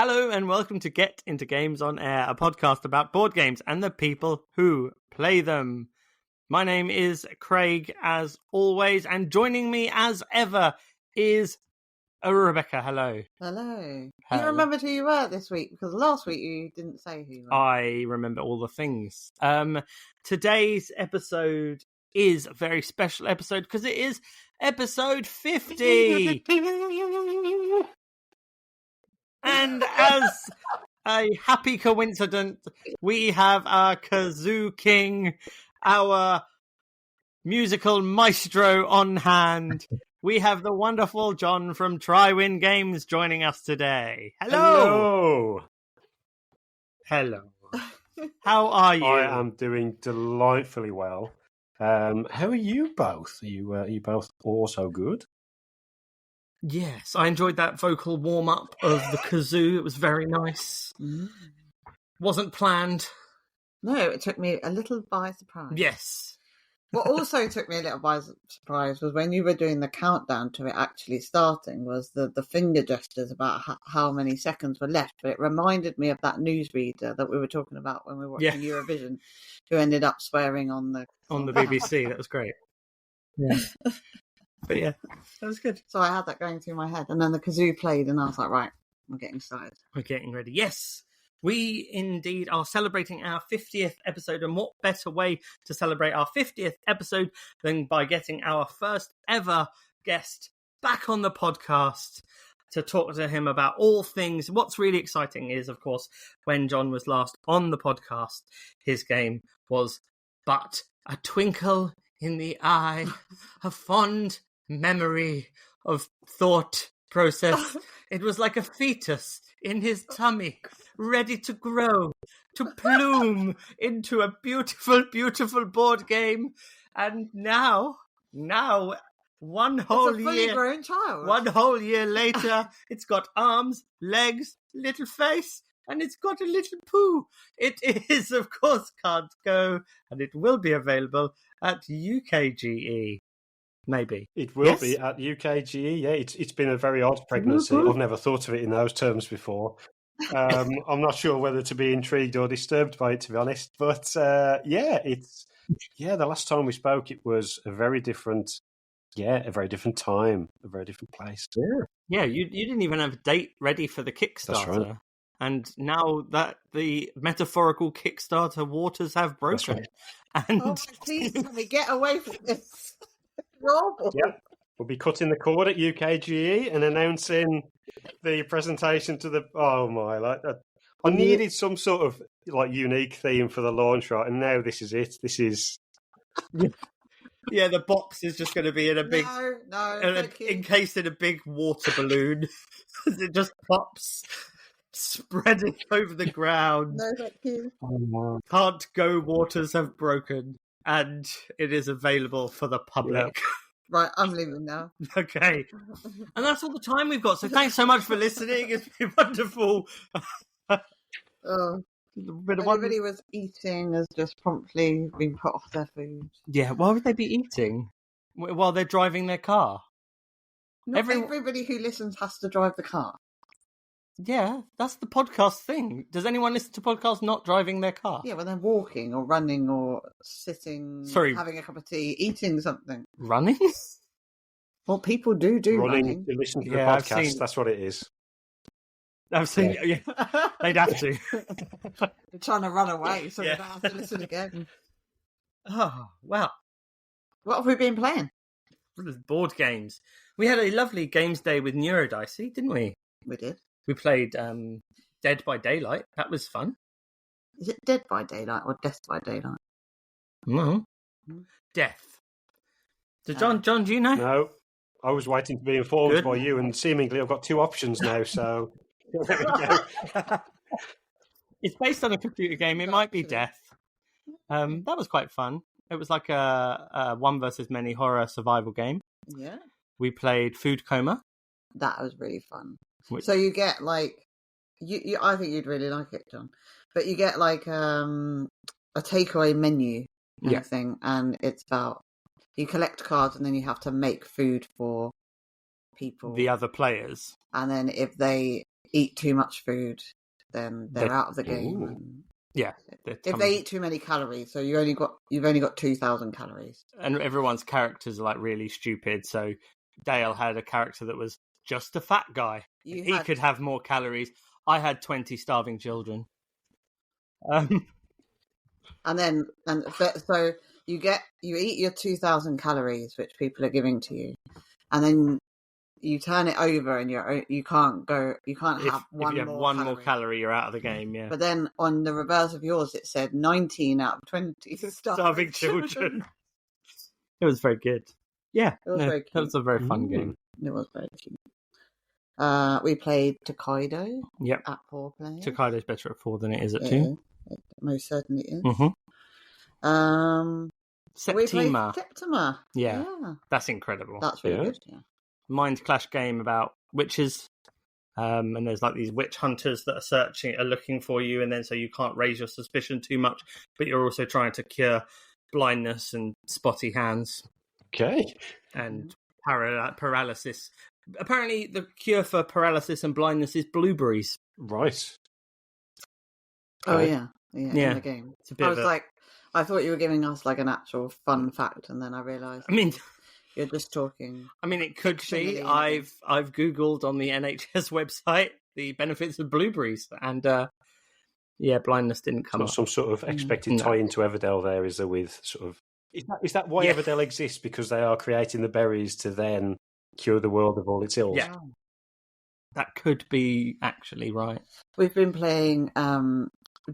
Hello and welcome to Get Into Games on Air, a podcast about board games and the people who play them. My name is Craig, as always, and joining me as ever is Rebecca. Hello. Hello. Hello. You remembered who you were this week, because last week you didn't say who you were. I remember all the things. Today's episode is a very special episode because it is episode 50. And as a happy coincidence, we have our Kazoo King, our musical maestro on hand. We have the wonderful John from Trywin Games joining us today. Hello! Hello. How are you? I am doing delightfully well. How are you both? Are you both also good? Yes, I enjoyed that vocal warm-up of the kazoo. It was very nice. Wasn't planned. No, it took me a little by surprise. Yes. What also took me a little by surprise was when you were doing the countdown to it actually starting, was the finger gestures about how many seconds were left. But it reminded me of that newsreader that we were talking about when we were watching Eurovision, who ended up swearing on the BBC. That was great. Yeah. But yeah, that was good. So I had that going through my head, and then the kazoo played, and I was like, right, we're getting started. We're getting ready. Yes, we indeed are celebrating our 50th episode, and what better way to celebrate our 50th episode than by getting our first ever guest back on the podcast to talk to him about all things. What's really exciting is, of course, when John was last on the podcast, his game was But a Twinkle in the Eye, a fond memory of thought process. It was like a fetus in his tummy, ready to grow, to bloom into a beautiful, beautiful board game. And now, one whole It's a fully grown child. One whole year later, it's got arms, legs, little face, and it's got a little poo. It is, of course, Can't Go, and it will be available at UKGE. Maybe. It will be at UKGE, yeah. It's been a very odd pregnancy. I've never thought of it in those terms before. I'm not sure whether to be intrigued or disturbed by it, to be honest. But the last time we spoke, it was a very different time, a very different place. Yeah, you didn't even have a date ready for the Kickstarter. That's right. And now that the metaphorical Kickstarter waters have broken. Right. And Please let me get away from this. Yeah, we'll be cutting the cord at UKGE and announcing the presentation to the. Oh my! I needed some sort of unique theme for the launch, right? And now this is it. This is. Yeah, the box is just going to be in a big, encased in a big water balloon. It just pops, spreading over the ground. No, thank you. Oh, Can't Go waters have broken. And it is available for the public. Yeah. Right, I'm leaving now. Okay. And that's all the time we've got. So thanks so much for listening. It's been wonderful. Everybody was eating has just promptly been put off their food. Yeah, why would they be eating? While they're driving their car? Not everybody who listens has to drive the car. Yeah, that's the podcast thing. Does anyone listen to podcasts not driving their car? Yeah, when they're walking or running or sitting, having a cup of tea, eating something. Running? Well, people do running. You listen to the podcast, that's what it is. I've seen they'd have to. They're trying to run away, so they don't have to listen again. Oh, well. What have we been playing? Board games. We had a lovely games day with Neurodicey, didn't we? We did. We played Dead by Daylight. That was fun. Is it Dead by Daylight or Death by Daylight? No. Death. So, John, do you know? No. I was waiting to be informed by you, and seemingly I've got two options now, so there we go. It's based on a computer game. It might be Death. That was quite fun. It was like a one versus many horror survival game. Yeah. We played Food Coma. That was really fun. So you get you I think you'd really like it, John. But you get a takeaway menu kind of thing, and it's about you collect cards and then you have to make food for people, the other players, and then if they eat too much food, then they're out of the game. Ooh. And Yeah. if they eat too many calories, so you've only got 2,000 calories. And everyone's characters are like really stupid. So Dale had a character that was just a fat guy. He could have more calories. I had 20 starving children. So you eat your 2,000 calories, which people are giving to you, and then you turn it over, and you can't have one. If you have one more calorie, you're out of the game. Yeah. But then on the reverse of yours, it said 19 out of 20 starving children. It was very good. Yeah, it was very cute. That was a very fun game. It was very cute. We played Tokaido. Yep. At 4 players. Tokaido's better at 4 than it is at 2. It most certainly is. Mm-hmm. Septima. Septima. Yeah. That's incredible. That's really good. Yeah. Mind Clash game about witches. And there's like these witch hunters that are looking for you, and then so you can't raise your suspicion too much, but you're also trying to cure blindness and spotty hands. Okay. And paralysis. Apparently, the cure for paralysis and blindness is blueberries. Right. Oh yeah. In the game. I thought you were giving us like an actual fun fact, and then I realised. I mean, you're just talking. I mean, it could be. I've Googled on the NHS website the benefits of blueberries, and blindness didn't come up. Some sort of expected tie into Everdell there, is there, with sort of... Is that why Everdell exists? Because they are creating the berries to then cure the world of all its ills? Yeah. That could be actually right. We've been playing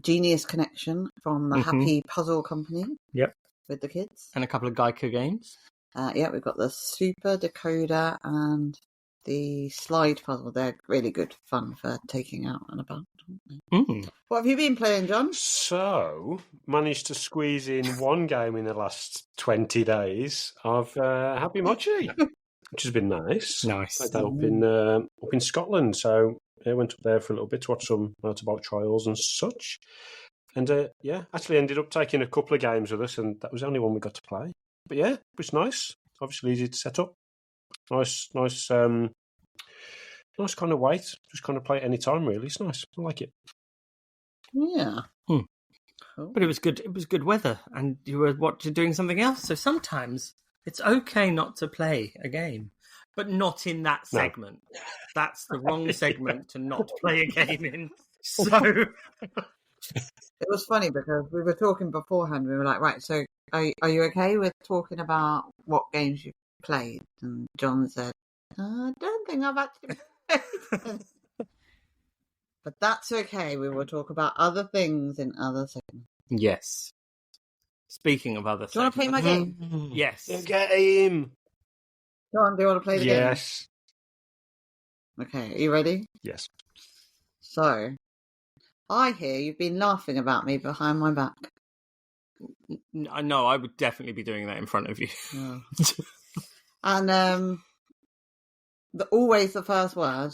Genius Connection from the Happy Puzzle Company. Yep. With the kids. And a couple of Geico games. We've got the Super Decoder and the Slide Puzzle. They're really good fun for taking out and about. What have you been playing, John? So, managed to squeeze in one game in the last 20 days of Happy Mochi, which has been nice. Nice. I played up in Scotland, so I went up there for a little bit to watch some motorbike trials and such. And actually ended up taking a couple of games with us, and that was the only one we got to play. But yeah, it was nice. Obviously easy to set up. Nice kind of weight. Just kind of play it any time, really. It's nice. I like it. Yeah. Cool. But it was good. It was good weather, and you were doing something else. So sometimes it's okay not to play a game, but not in that segment. No. That's the wrong segment to not play a game in. So it was funny because we were talking beforehand. We were like, right, so are you okay with talking about what games you've played? And John said, I don't think I've actually played. But that's okay. We will talk about other things in other segments. Yes. Speaking of other segments. Do you want to play my game? Yes. The game. John, do you want to play the game? Yes. Okay, are you ready? Yes. So, I hear you've been laughing about me behind my back. No, I would definitely be doing that in front of you. Oh. And always the first word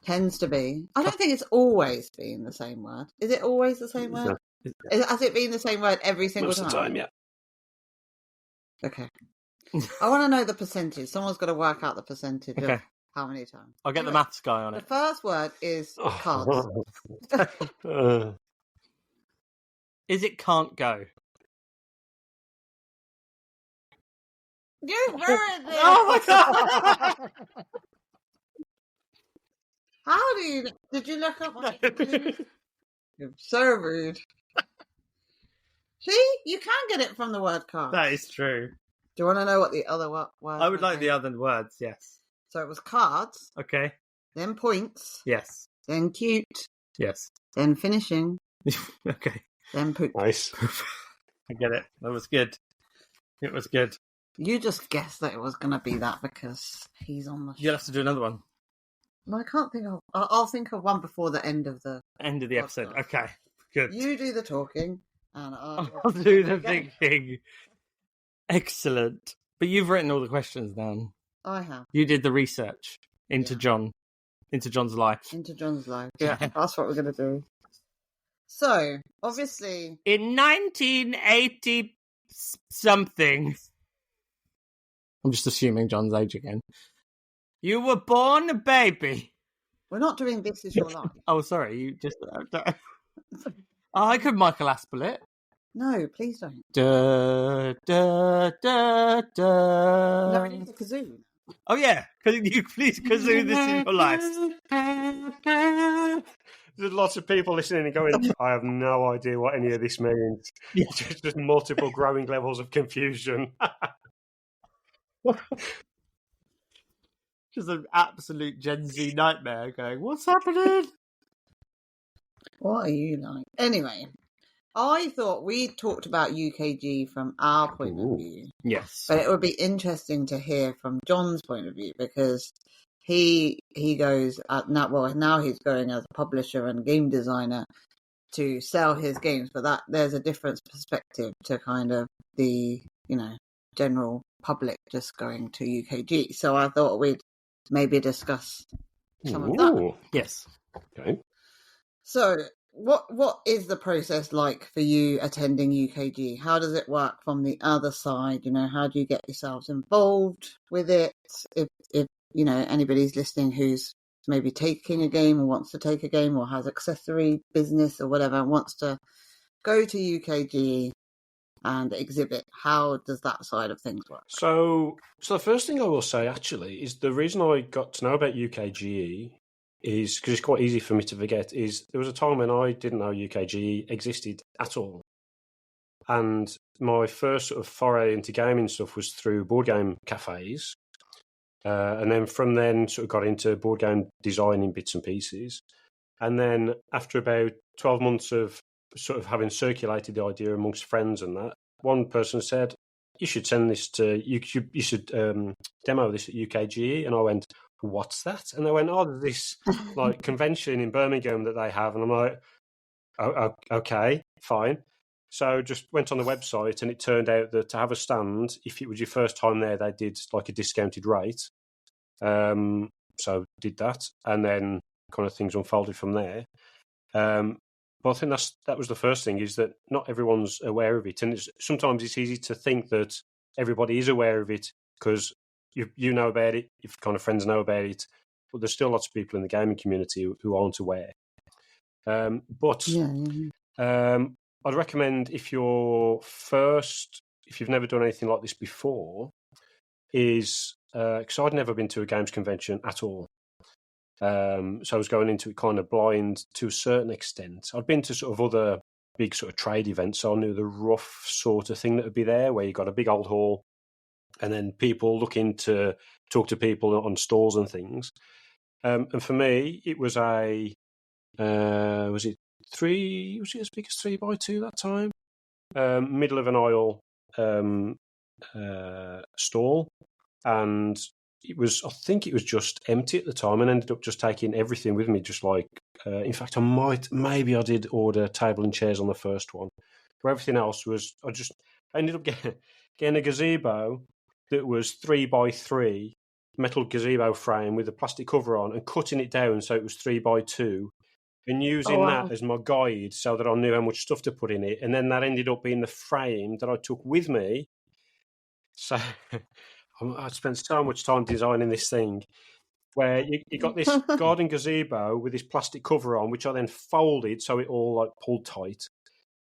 tends to be... I don't think it's always been the same word. Is it always the same word? Has it been the same word every single time? Most of the time, yeah. Okay. I want to know the percentage. Someone's got to work out the percentage of how many times. I'll get the maths guy on it. The first word is cards. Is it can't go? You ruined it! Oh my god! How do you... Did you look up my... You're so rude. See? You can get it from the word card. That is true. Do you want to know what the other word was? I would like the other words, yes. So it was cards. Okay. Then points. Yes. Then cute. Yes. Then finishing. Okay. Then poop. Nice. I get it. That was good. It was good. You just guessed that it was going to be that because he's on the show. You'll have to do another one. No, I can't think of... I'll think of one before the end of the... End of the episode. Okay. Good. You do the talking and I'll do the thinking. Excellent. But you've written all the questions down. I have. You did the research into John. Into John's life. Into John's life. Yeah. That's what we're going to do. So, obviously... In 1980-something... I'm just assuming John's age again. You were born a baby. We're not doing This Is Your Life. Oh, sorry, you just. I could Michael Aspel it. No, please don't. Da, da, da, da. No, we need a kazoo. Oh, yeah. Can you please kazoo This Is Your Life? There's lots of people listening and going, I have no idea what any of this means. Yeah. Just multiple growing levels of confusion. Just an absolute Gen Z nightmare going, what's happening? What are you like? Anyway, I thought we talked about UKGE from our point of view. Yes. But it would be interesting to hear from John's point of view, because he goes now he's going as a publisher and game designer to sell his games, but there's a different perspective to kind of the general public just going to UKGE. So I thought we'd maybe discuss some of that. Yes. Okay. So what is the process like for you attending UKGE? How does it work from the other side? How do you get yourselves involved with it? If anybody's listening who's maybe taking a game or wants to take a game or has accessory business or whatever, wants to go to UKGE and exhibit, how does that side of things work? So the first thing I will say actually is the reason I got to know about UKGE is because it's quite easy for me to forget, is there was a time when I didn't know UKGE existed at all. And my first sort of foray into gaming stuff was through board game cafes. And then from then sort of got into board game design in bits and pieces. And then after about 12 months of sort of having circulated the idea amongst friends and that, one person said, you should demo this at UKGE. And I went, what's that? And they went, there's this like convention in Birmingham that they have. And I'm like, oh, okay, fine. So just went on the website, and it turned out that to have a stand, if it was your first time there, they did like a discounted rate. So did that, and then kind of things unfolded from there. But I think that was the first thing, is that not everyone's aware of it, and sometimes it's easy to think that everybody is aware of it because you know about it, your kind of friends know about it, but there's still lots of people in the gaming community who aren't aware. I'd recommend if you've never done anything like this before, is because I'd never been to a games convention at all. So I was going into it kind of blind to a certain extent. I'd been to sort of other big sort of trade events, so I knew the rough sort of thing that would be there, where you got a big old hall and then people looking to talk to people on stalls and things. And for me, it was was it as big as 3x2 that time? Middle of an aisle stall, and I think it was just empty at the time, and ended up just taking everything with me. Just like, in fact, I did order table and chairs on the first one. For everything else I ended up getting a gazebo that was 3x3 metal gazebo frame with a plastic cover on, and cutting it down so it was 3x2. And using that as my guide so that I knew how much stuff to put in it. And then that ended up being the frame that I took with me. So I spent so much time designing this thing where you got this garden gazebo with this plastic cover on, which I then folded so it all like pulled tight.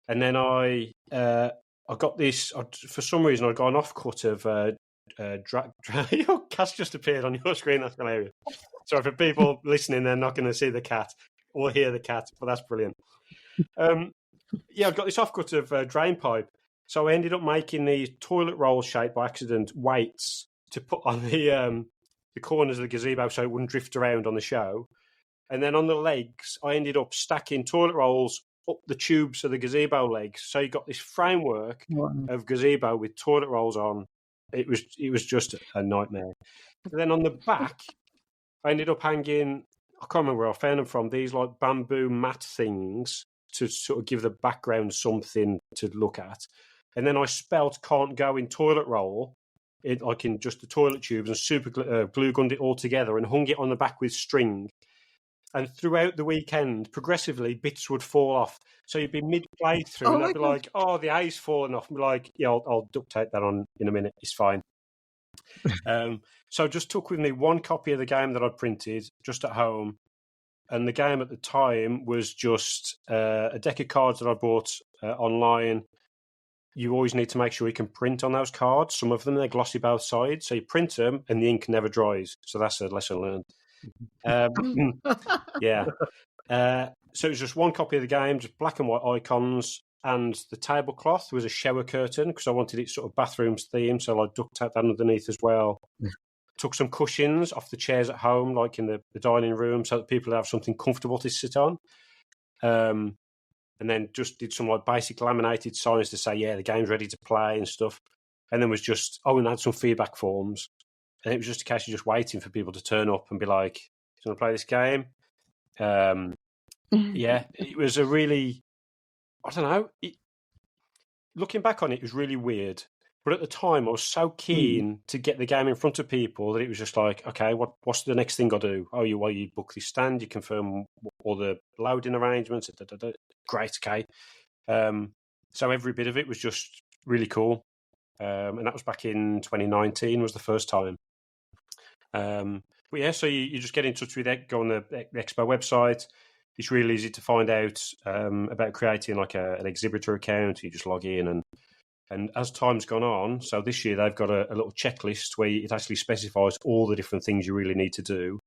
And then I got this, for some reason, I got an offcut of your cat just appeared on your screen. That's hilarious. So for people listening, they're not going to see the cat or hear the cat, but that's brilliant. I've got this offcut of drain pipe. So I ended up making these toilet roll shape by accident weights to put on the corners of the gazebo so it wouldn't drift around on the show. And then on the legs, I ended up stacking toilet rolls up the tubes of the gazebo legs. So you got this framework of gazebo with toilet rolls on. It was just a nightmare. And then on the back, I ended up hanging, I can't remember where I found them from, these like bamboo mat things to sort of give the background something to look at. And then I spelt can't go in toilet roll, like in just the toilet tubes, and super glue gunned it all together and hung it on the back with string. And throughout the weekend, progressively, bits would fall off. So you'd be mid-play through, and I'd be like, the A's falling off. And be like, yeah, I'll duct tape that on in a minute. It's fine. So I just took with me one copy of the game that I'd printed just at home, And the game at the time was just a deck of cards that I bought online. You always need to make sure you can print on those cards. Some of them, they're glossy both sides. So you print them and the ink never dries. So that's a lesson learned. Yeah. So it was just one copy of the game, just black and white icons. And the tablecloth was a shower curtain because I wanted it sort of bathrooms themed. So I duct taped that underneath as well. Took some cushions off the chairs at home, like in the dining room, so that people have something comfortable to sit on. And then just did some like basic laminated signs to say, yeah, the game's ready to play and stuff. And then was just, and had some feedback forms. And it was just a case of just waiting for people to turn up and be like, do you want to play this game? Yeah, it was a really, I don't know, looking back on it, it was really weird. But at the time, I was so keen to get the game in front of people that it was just like, okay, what's the next thing I do? Oh, you book this stand, you confirm all the loading arrangements. Great, okay. So every bit of it was just really cool. And that was back in 2019 was the first time. But yeah, so you just get in touch with it, go on the Expo website. It's really easy to find out about creating like an exhibitor account. You just log in and as time's gone on, so this year they've got a little checklist where it actually specifies all the different things you really need to do.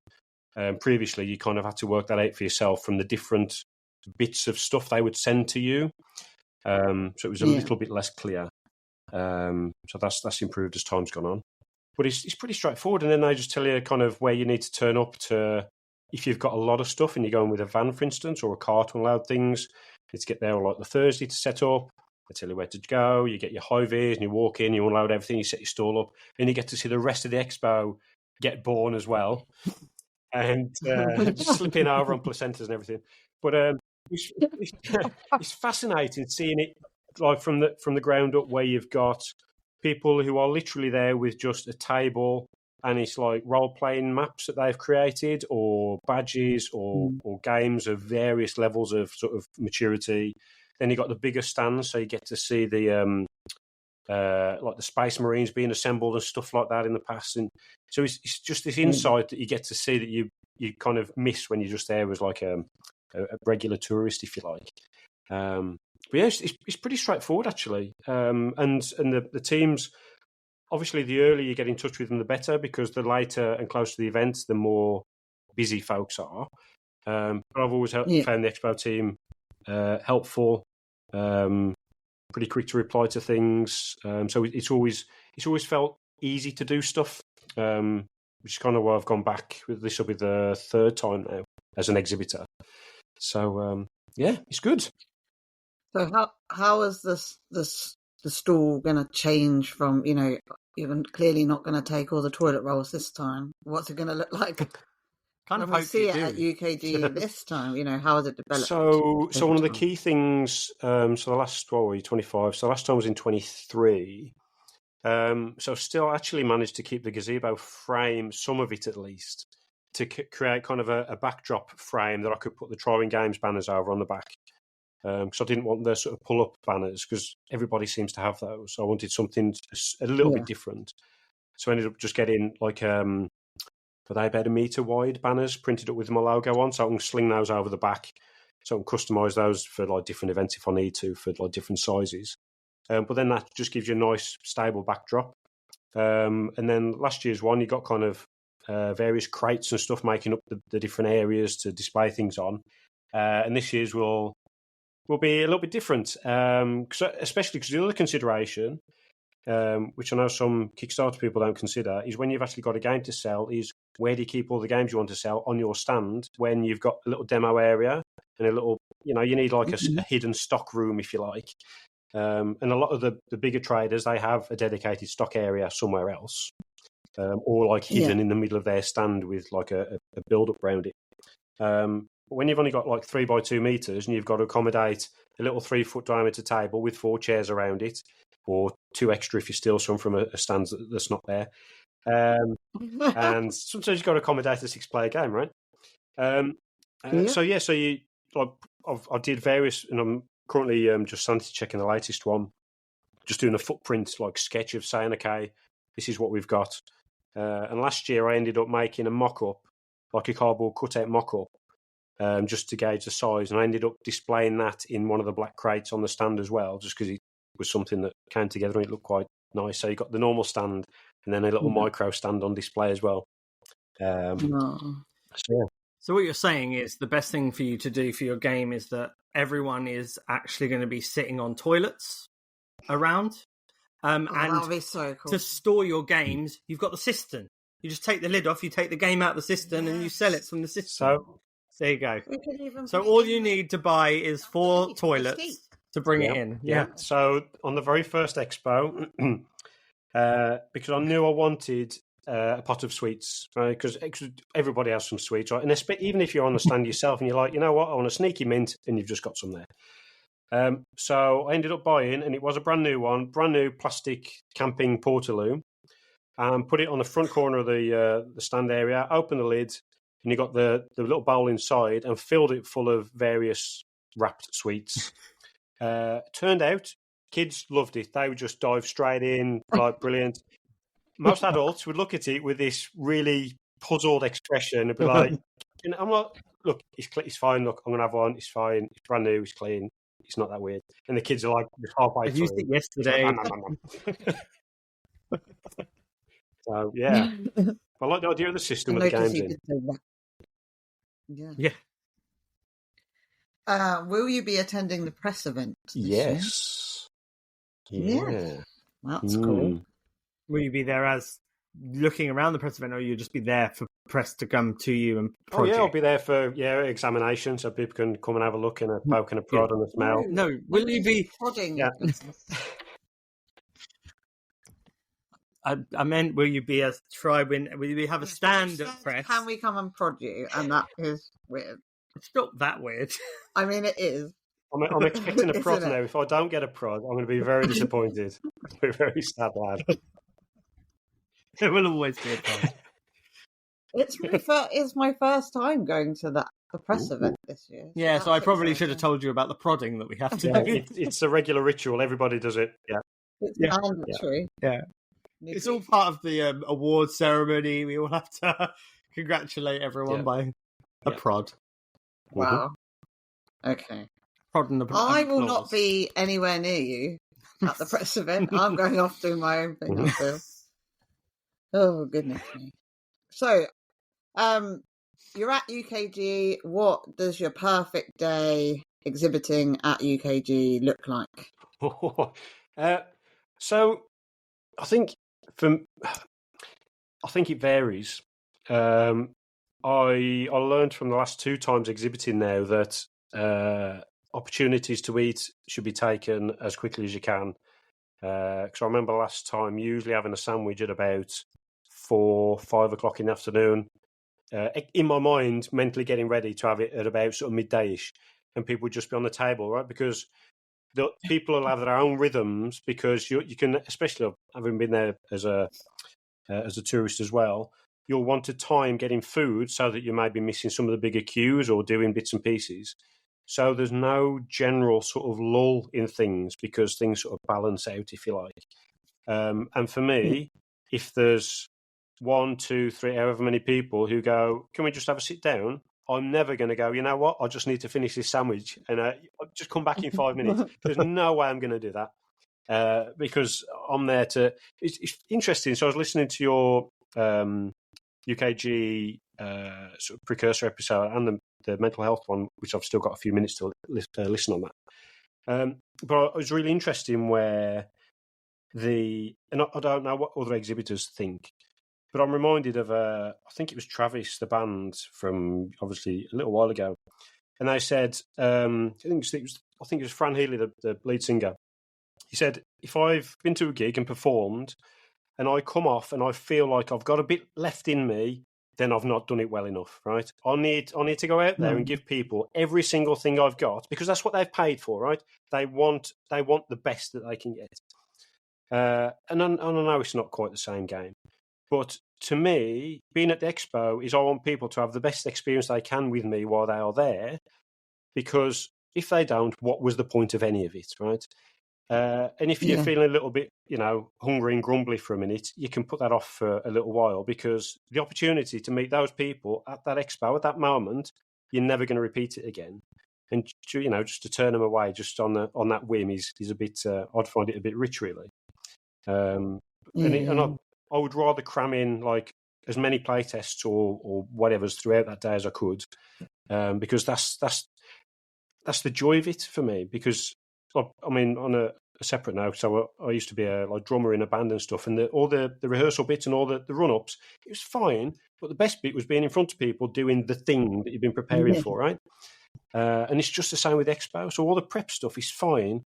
Previously, you kind of had to work that out for yourself from the different bits of stuff they would send to you. So it was a little bit less clear. So that's improved as time's gone on. But it's pretty straightforward. And then they just tell you kind of where you need to turn up to. If you've got a lot of stuff and you're going with a van, for instance, or a car to unload things, you need to get there on like the Thursday to set up. They tell you where to go. You get your high vis and you walk in, you unload everything, you set your stall up, and you get to see the rest of the expo get born as well, and just slipping over on placentas and everything. But it's fascinating seeing it like from the ground up, where you've got people who are literally there with just a table, and it's like role-playing maps that they've created, or badges, or games of various levels of sort of maturity. Then you got the bigger stands, so you get to see the like the Space Marines being assembled and stuff like that in the past. And so it's just this insight that you get to see that you kind of miss when you're just there as like a regular tourist, if you like. But yeah, it's pretty straightforward actually. And the teams, obviously, the earlier you get in touch with them, the better, because the later and closer to the event, the more busy folks are. But I've always found the Expo team helpful, pretty quick to reply to things. So it's always felt easy to do stuff, which is kind of why I've gone back. This will be the third time now as an exhibitor. So yeah, it's good. So how is the stall going to change from, you're clearly not going to take all the toilet rolls this time. What's it going to look like? Kind of when we hope see you it do. at UKGE this time, how has it developed? So one of the key things, so the last, 25, so last time was in 23. So still actually managed to keep the gazebo frame, some of it at least, to create kind of a backdrop frame that I could put the Trywin Games banners over on the back. Because I didn't want the sort of pull-up banners, because everybody seems to have those. So I wanted something a little bit different. So I ended up just getting like, were they about 1 metre wide banners printed up with my logo on, so I can sling those over the back. So I can customise those for like different events if I need to, for like different sizes. But then that just gives you a nice, stable backdrop. And then last year's one, you got kind of various crates and stuff making up the different areas to display things on. And this year's will be a little bit different, especially because the other consideration, which I know some Kickstarter people don't consider, is when you've actually got a game to sell, is where do you keep all the games you want to sell on your stand when you've got a little demo area and a little, you need like a hidden stock room, if you like. And a lot of the bigger traders, they have a dedicated stock area somewhere else, or like hidden in the middle of their stand with like a build-up around it. When you've only got like 3 by 2 meters and you've got to accommodate a little 3-foot diameter table with 4 chairs around it, or 2 extra if you steal some from a stand that's not there. And sometimes you've got to accommodate a 6-player game, right? So you like I did various, and I'm currently just sanity checking the latest one, just doing a footprint like sketch of saying, okay, this is what we've got. And last year I ended up making a mock-up, like a cardboard cutout mock-up, just to gauge the size. And I ended up displaying that in one of the black crates on the stand as well, just because it was something that came together and it looked quite nice. So you got the normal stand and then a little micro stand on display as well. So what you're saying is the best thing for you to do for your game is that everyone is actually going to be sitting on toilets around. And that would be so cool. to store your games, you've got the cistern. You just take the lid off, you take the game out of the cistern, and you sell it from the cistern. So there you go. So all you need to buy is 4 toilets to bring it in. Yeah. So on the very first expo, because I knew I wanted a pot of sweets, right? Because everybody has some sweets, right? And even if you're on the stand yourself and you're like, you know what, I want a sneaky mint, and you've just got some there. So I ended up buying, and it was a brand new plastic camping portaloo, and put it on the front corner of the stand area, opened the lid, and you got the little bowl inside, and filled it full of various wrapped sweets. Turned out, kids loved it. They would just dive straight in, like brilliant. Most adults would look at it with this really puzzled expression and be like, and I'm like, look, it's fine. Look, I'm going to have one. It's fine. It's brand new. It's clean. It's not that weird. And the kids are like, halfway I used it yesterday. So, yeah. I like the idea of the system with the games in. Yeah. Will you be attending the press event this year? Yeah. That's cool. Will you be there as looking around the press event, or will you just be there for press to come to you and project? I'll be there for examination, so people can come and have a look and a poke and a prod and a smell. No, will you be prodding? Yeah. I meant, will you be as Trywin? Will you have a stand at press? Can we come and prod you? And that is weird. It's not that weird. I mean, it is. I'm expecting a prod now. If I don't get a prod, I'm going to be very disappointed. I'll be very sad, lad. There will always be a prod. It's my first time going to the press event this year. Yeah, so I probably should have told you about the prodding that we have to do. It's a regular ritual. Everybody does it. Yeah. It's mandatory. Yeah. It's all part of the award ceremony. We all have to congratulate everyone by a prod. Wow. Okay. Prod and I will not be anywhere near you at the press event. I'm going off doing my own thing, I feel. Oh, goodness me. So, you're at UKGE. What does your perfect day exhibiting at UKGE look like? So, I think it varies. I learned from the last 2 times exhibiting now that opportunities to eat should be taken as quickly as you can. Because I remember last time usually having a sandwich at about 4-5 o'clock in the afternoon. In my mind, mentally getting ready to have it at about sort of midday-ish, and people would just be on the table, right? Because the people will have their own rhythms. Because you can, especially having been there as a tourist as well, you'll want to time getting food so that you may be missing some of the bigger queues or doing bits and pieces. So there's no general sort of lull in things because things sort of balance out, if you like. And for me, if there's 1, 2, 3, however many people who go, can we just have a sit down? I'm never going to go, you know what? I just need to finish this sandwich and just come back in 5 minutes. There's no way I'm going to do that because I'm there to... It's interesting. So I was listening to your UKGE sort of precursor episode and the mental health one, which I've still got a few minutes to listen on that. But it was really interesting where and I don't know what other exhibitors think, but I'm reminded of I think it was Travis, the band from obviously a little while ago, and they said I think it was Fran Healy, the lead singer. He said, if I've been to a gig and performed, and I come off and I feel like I've got a bit left in me, then I've not done it well enough, right? I need to go out there and give people every single thing I've got because that's what they've paid for, right? They want the best that they can get. And I know it's not quite the same game, but to me, being at the expo is I want people to have the best experience they can with me while they are there, because if they don't, what was the point of any of it, right? And if you're feeling a little bit, hungry and grumbly for a minute, you can put that off for a little while because the opportunity to meet those people at that expo at that moment you're never going to repeat it again. And just to turn them away just on that whim is a bit. I'd find it a bit rich, really. And I would rather cram in like as many playtests or whatever's throughout that day as I could, because that's the joy of it for me. Because I mean, on a separate note, so I used to be a drummer in a band and stuff, and all the rehearsal bits and all the run-ups, it was fine, but the best bit was being in front of people doing the thing that you've been preparing for, right? And it's just the same with Expo. So all the prep stuff is fine,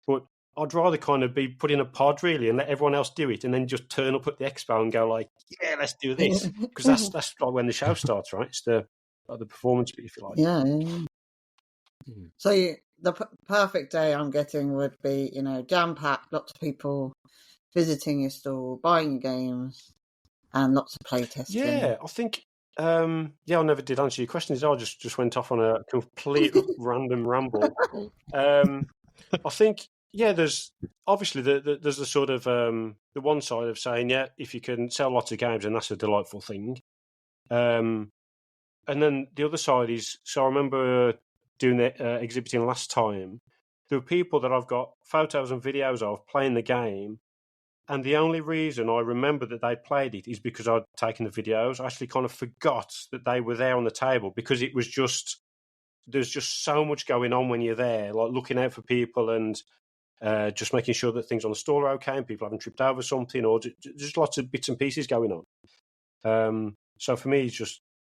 but I'd rather kind of be put in a pod, really, and let everyone else do it, and then just turn up at the Expo and go like, yeah, let's do this. Because that's like when the show starts, right? It's the performance bit, if you like. Yeah. So the perfect day I'm getting would be, jam-packed, lots of people visiting your stall, buying games, and lots of playtesting. Yeah, I think... I never did answer your questions. I just went off on a complete random ramble. I think, there's obviously there's the sort of the one side of saying, if you can sell lots of games, and that's a delightful thing. And then the other side is, so I remember doing the exhibiting last time. There were people that I've got photos and videos of playing the game. And the only reason I remember that they played it is because I'd taken the videos. I actually kind of forgot that they were there on the table, because it was just, there's just so much going on when you're there, like looking out for people and just making sure that things on the store are okay and people haven't tripped over something, or just lots of bits and pieces going on. So for me,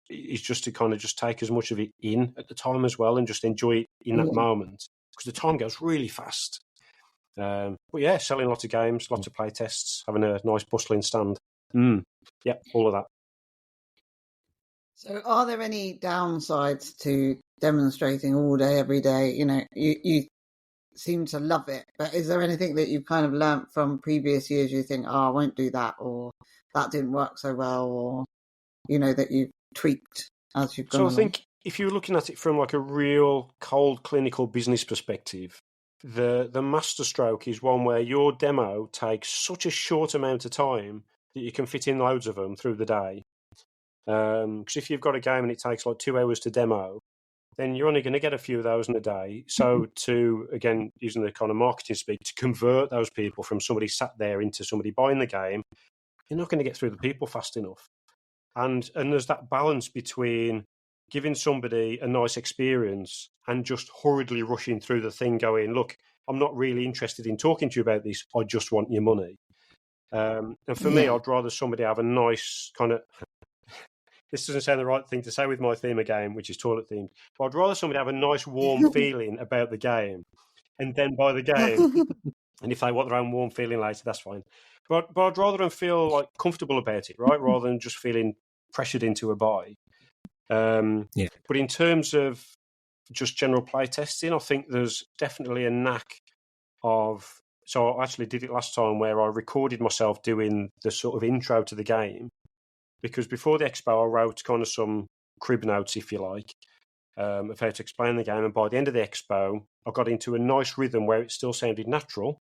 it's just to kind of just take as much of it in at the time as well, and just enjoy it in that moment, because the time goes really fast. But selling lots of games, lots of play tests, having a nice bustling stand. All of that. So are there any downsides to demonstrating all day, every day? You seem to love it, but is there anything that you've kind of learnt from previous years you think, I won't do that, or that didn't work so well, or, that you've tweaked as you've gone along? So I think if you're looking at it from like a real cold clinical business perspective, the masterstroke is one where your demo takes such a short amount of time that you can fit in loads of them through the day. Because if you've got a game and it takes like 2 hours to demo, then you're only going to get a few of those in a day. So to, again, using the kind of marketing speak, to convert those people from somebody sat there into somebody buying the game, you're not going to get through the people fast enough. And there's that balance between giving somebody a nice experience and just hurriedly rushing through the thing going, look, I'm not really interested in talking to you about this. I just want your money. And for me, I'd rather somebody have a nice kind of... This doesn't sound the right thing to say with my theme of game, which is toilet themed. But I'd rather somebody have a nice warm feeling about the game and then buy the game. And if they want their own warm feeling later, that's fine. But I'd rather them feel like comfortable about it, right? Rather than just feeling pressured into a buy. But in terms of just general play testing, I think there's definitely a knack of... So I actually did it last time where I recorded myself doing the sort of intro to the game, because before the expo I wrote kind of some crib notes, if you like, of how to explain the game. And by the end of the expo, I got into a nice rhythm where it still sounded natural,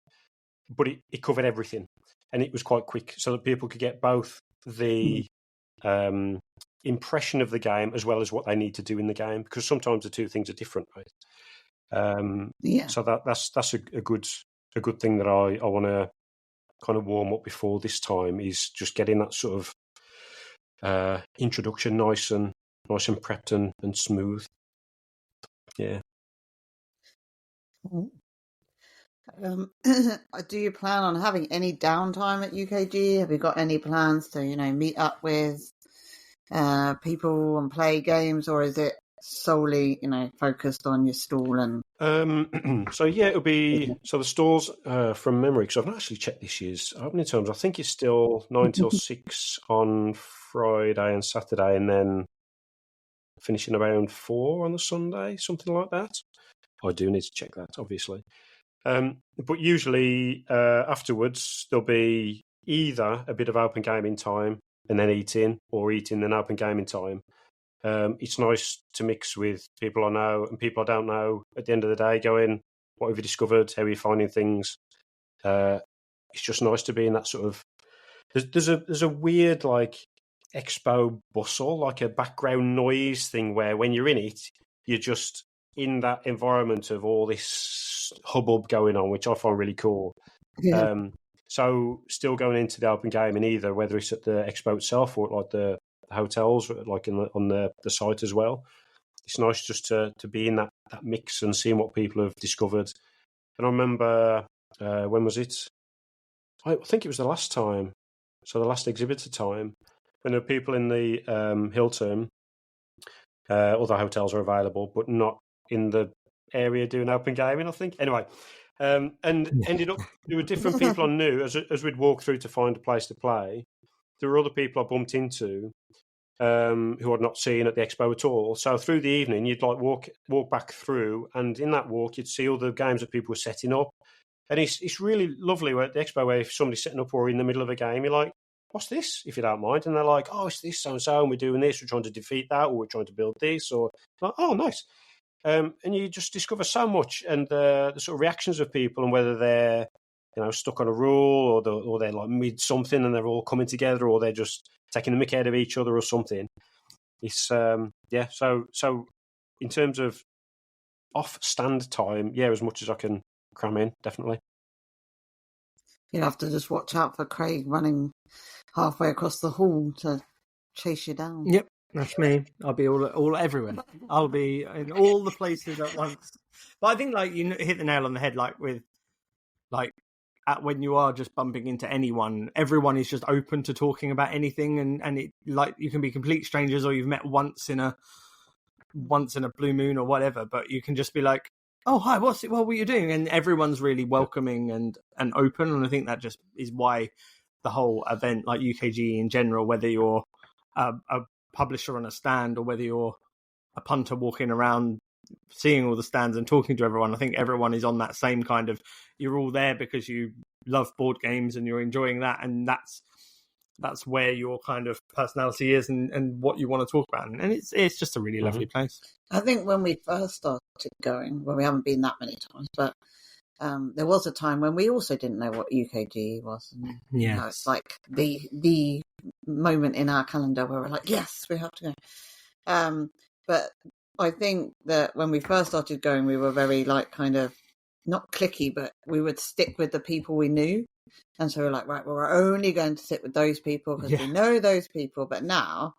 but it covered everything. And it was quite quick, so that people could get both the impression of the game as well as what they need to do in the game, because sometimes the two things are different, right? So that's a good thing that I want to kind of warm up before this time, is just getting that sort of introduction nice and prepped and smooth. Yeah. Do you plan on having any downtime at UKGE? Have you got any plans to, meet up with people and play games, or is it solely, focused on your stall? And it'll be the stalls from memory, because I've not actually checked this year's opening times. I think it's still 9 till 6 on Friday and Saturday, and then finishing around 4 on the Sunday, something like that. I do need to check that, obviously. But usually afterwards, there'll be either a bit of open gaming time and then eating, or eating then open gaming time. It's nice to mix with people I know and people I don't know at the end of the day, going, what have you discovered? How are you finding things? It's just nice to be in that sort of... There's a weird, like, expo bustle, like a background noise thing where when you're in it, you're just in that environment of all this hubbub going on, which I find really cool. Yeah. So still going into the open gaming either, whether it's at the expo itself or like the hotels, like on the site as well. It's nice just to be in that mix and seeing what people have discovered. And I remember, when was it? I think it was the last time. So the last exhibitor time, when there were people in the Hilton, other hotels are available, but not in the area doing open gaming, I think. Anyway, and ended up, there were different people I knew as we'd walk through to find a place to play. There were other people I bumped into who I'd not seen at the expo at all. So through the evening, you'd like walk back through, and in that walk, you'd see all the games that people were setting up. And it's really lovely at the expo where if somebody's setting up or in the middle of a game, you're like, what's this, if you don't mind? And they're like, oh, it's this so-and-so, and we're doing this, we're trying to defeat that, or we're trying to build this, or like, oh, nice. And you just discover so much, and the sort of reactions of people and whether they're stuck on a rule or they're like mid something and they're all coming together, or they're just taking the mick out of each other or something. It's yeah. So in terms of off stand time, yeah, as much as I can cram in, definitely. You have to just watch out for Craig running halfway across the hall to chase you down. Yep, that's me. I'll be all everywhere. I'll be in all the places at once. But I think like you hit the nail on the head. Like with when you are just bumping into anyone, everyone is just open to talking about anything, and it like you can be complete strangers or you've met once in a blue moon or whatever, but you can just be like, oh hi, what were you doing? And everyone's really welcoming and open, and I think that just is why the whole event, like UKGE in general, whether you're a publisher on a stand or whether you're a punter walking around seeing all the stands and talking to everyone, I think everyone is on that same kind of, you're all there because you love board games and you're enjoying that, and that's where your kind of personality is and what you want to talk about, and it's just a really lovely place. I think when we first started going, well, we haven't been that many times, but there was a time when we also didn't know what UKGE was. And, it's like the moment in our calendar where we're like, yes, we have to go. But I think that when we first started going, we were very like kind of not cliquey, but we would stick with the people we knew. And so we're like, right, well, we're only going to sit with those people because we know those people. But now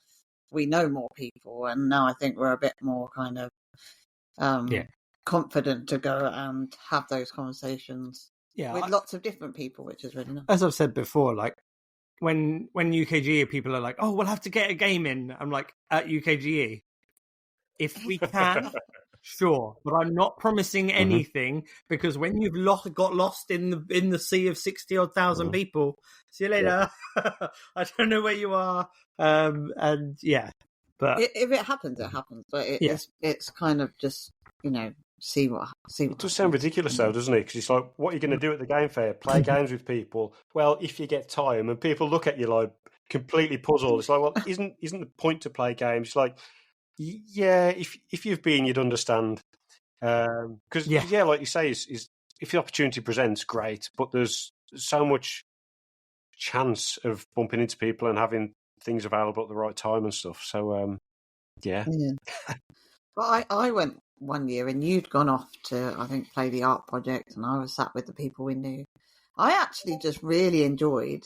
we know more people. And now I think we're a bit more kind of confident to go and have those conversations with lots of different people, which is really nice. As I've said before, like when UKGE people are like, oh, we'll have to get a game in. I'm like, at UKGE, if we can, sure, but I'm not promising anything because when you've got lost in the sea of 60,000 people, see you later. I don't know where you are, and but if it happens, it happens. But it's kind of just see what. It does sound ridiculous though, doesn't it? Because it's like, what are you going to do at the game fair? Play games with people? Well, if you get time and people look at you like completely puzzled, it's like, well, isn't the point to play games? It's like, yeah, if you've been, you'd understand. Because like you say, is if the opportunity presents, great. But there's so much chance of bumping into people and having things available at the right time and stuff. So But I went one year and you'd gone off to, I think, play the art project, and I was sat with the people we knew. I actually just really enjoyed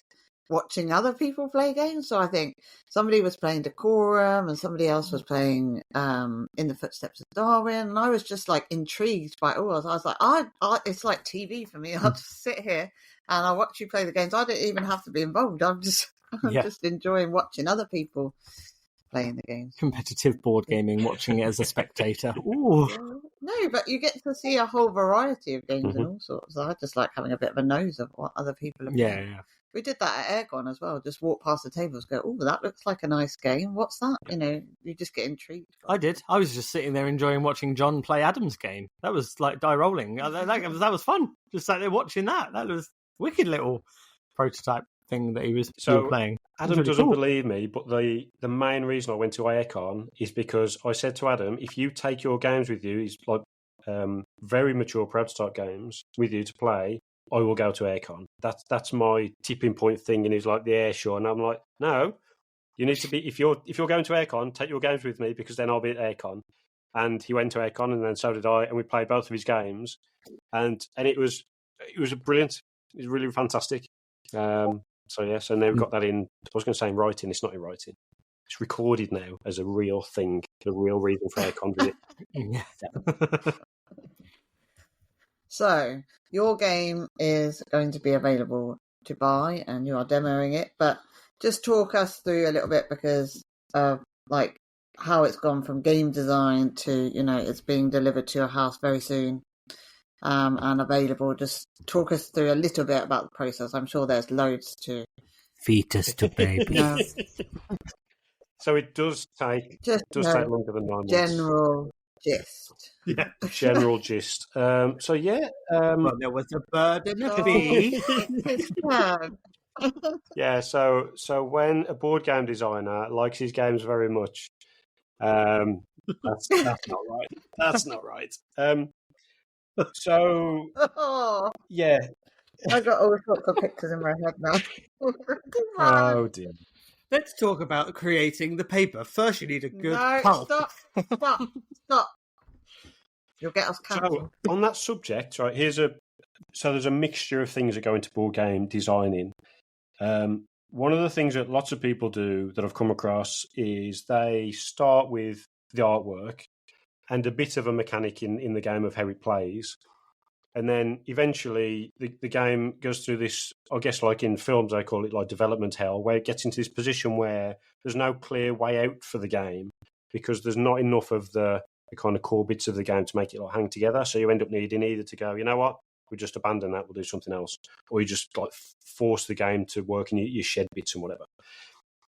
watching other people play games. So I think somebody was playing Decorum and somebody else was playing In the Footsteps of Darwin, and I was just like intrigued by all. I was like, I it's like TV for me. I'll just sit here and I watch you play the games. I don't even have to be involved. I'm just enjoying watching other people playing the games. Competitive board gaming, watching it as a spectator. Ooh. No, but you get to see a whole variety of games and all sorts. So I just like having a bit of a nose of what other people are playing. Yeah. We did that at Airgon as well. Just walk past the tables, go, oh, that looks like a nice game. What's that? You just get intrigued. I did. I was just sitting there enjoying watching John play Adam's game. That was like die rolling. That was fun. Just sat there watching that. That was wicked little prototype thing that he was playing. Adam really doesn't believe me, but the main reason I went to Aircon is because I said to Adam, if you take your games with you, it's like very mature prototype games with you to play, I will go to Aircon. That's my tipping point thing. And he's like, yeah, sure. And I'm like, no, You need to be if you're going to Aircon, take your games with me because then I'll be at Aircon. And he went to Aircon, and then so did I, and we played both of his games, and it was brilliant. It was really fantastic. So yes, and then we got that in. I was going to say in writing. It's not in writing. It's recorded now as a real thing. The real reason for Aircon visit. Yeah. So your game is going to be available to buy, and you are demoing it. But just talk us through a little bit because of like how it's gone from game design to it's being delivered to your house very soon, and available. Just talk us through a little bit about the process. I'm sure there's loads to fetus to baby. No. So it does take take longer than 9 months. General gist. Yeah, general gist. So yeah, well, there was a bird and a bee. Yeah, so when a board game designer likes his games very much, that's not right. That's not right. So yeah, I got all sorts of pictures in my head now. Oh dear. Let's talk about creating the paper. First, you need a good pulp. Stop. You'll get us cancelled. So on that subject, right, there's a mixture of things that go into board game designing. One of the things that lots of people do that I've come across is they start with the artwork and a bit of a mechanic in the game of how it plays. And then eventually the game goes through this, I guess like in films, they call it like development hell, where it gets into this position where there's no clear way out for the game because there's not enough of the kind of core bits of the game to make it like hang together. So you end up needing either to go, you know what, we just abandon that, we'll do something else. Or you just like force the game to work and you shed bits and whatever.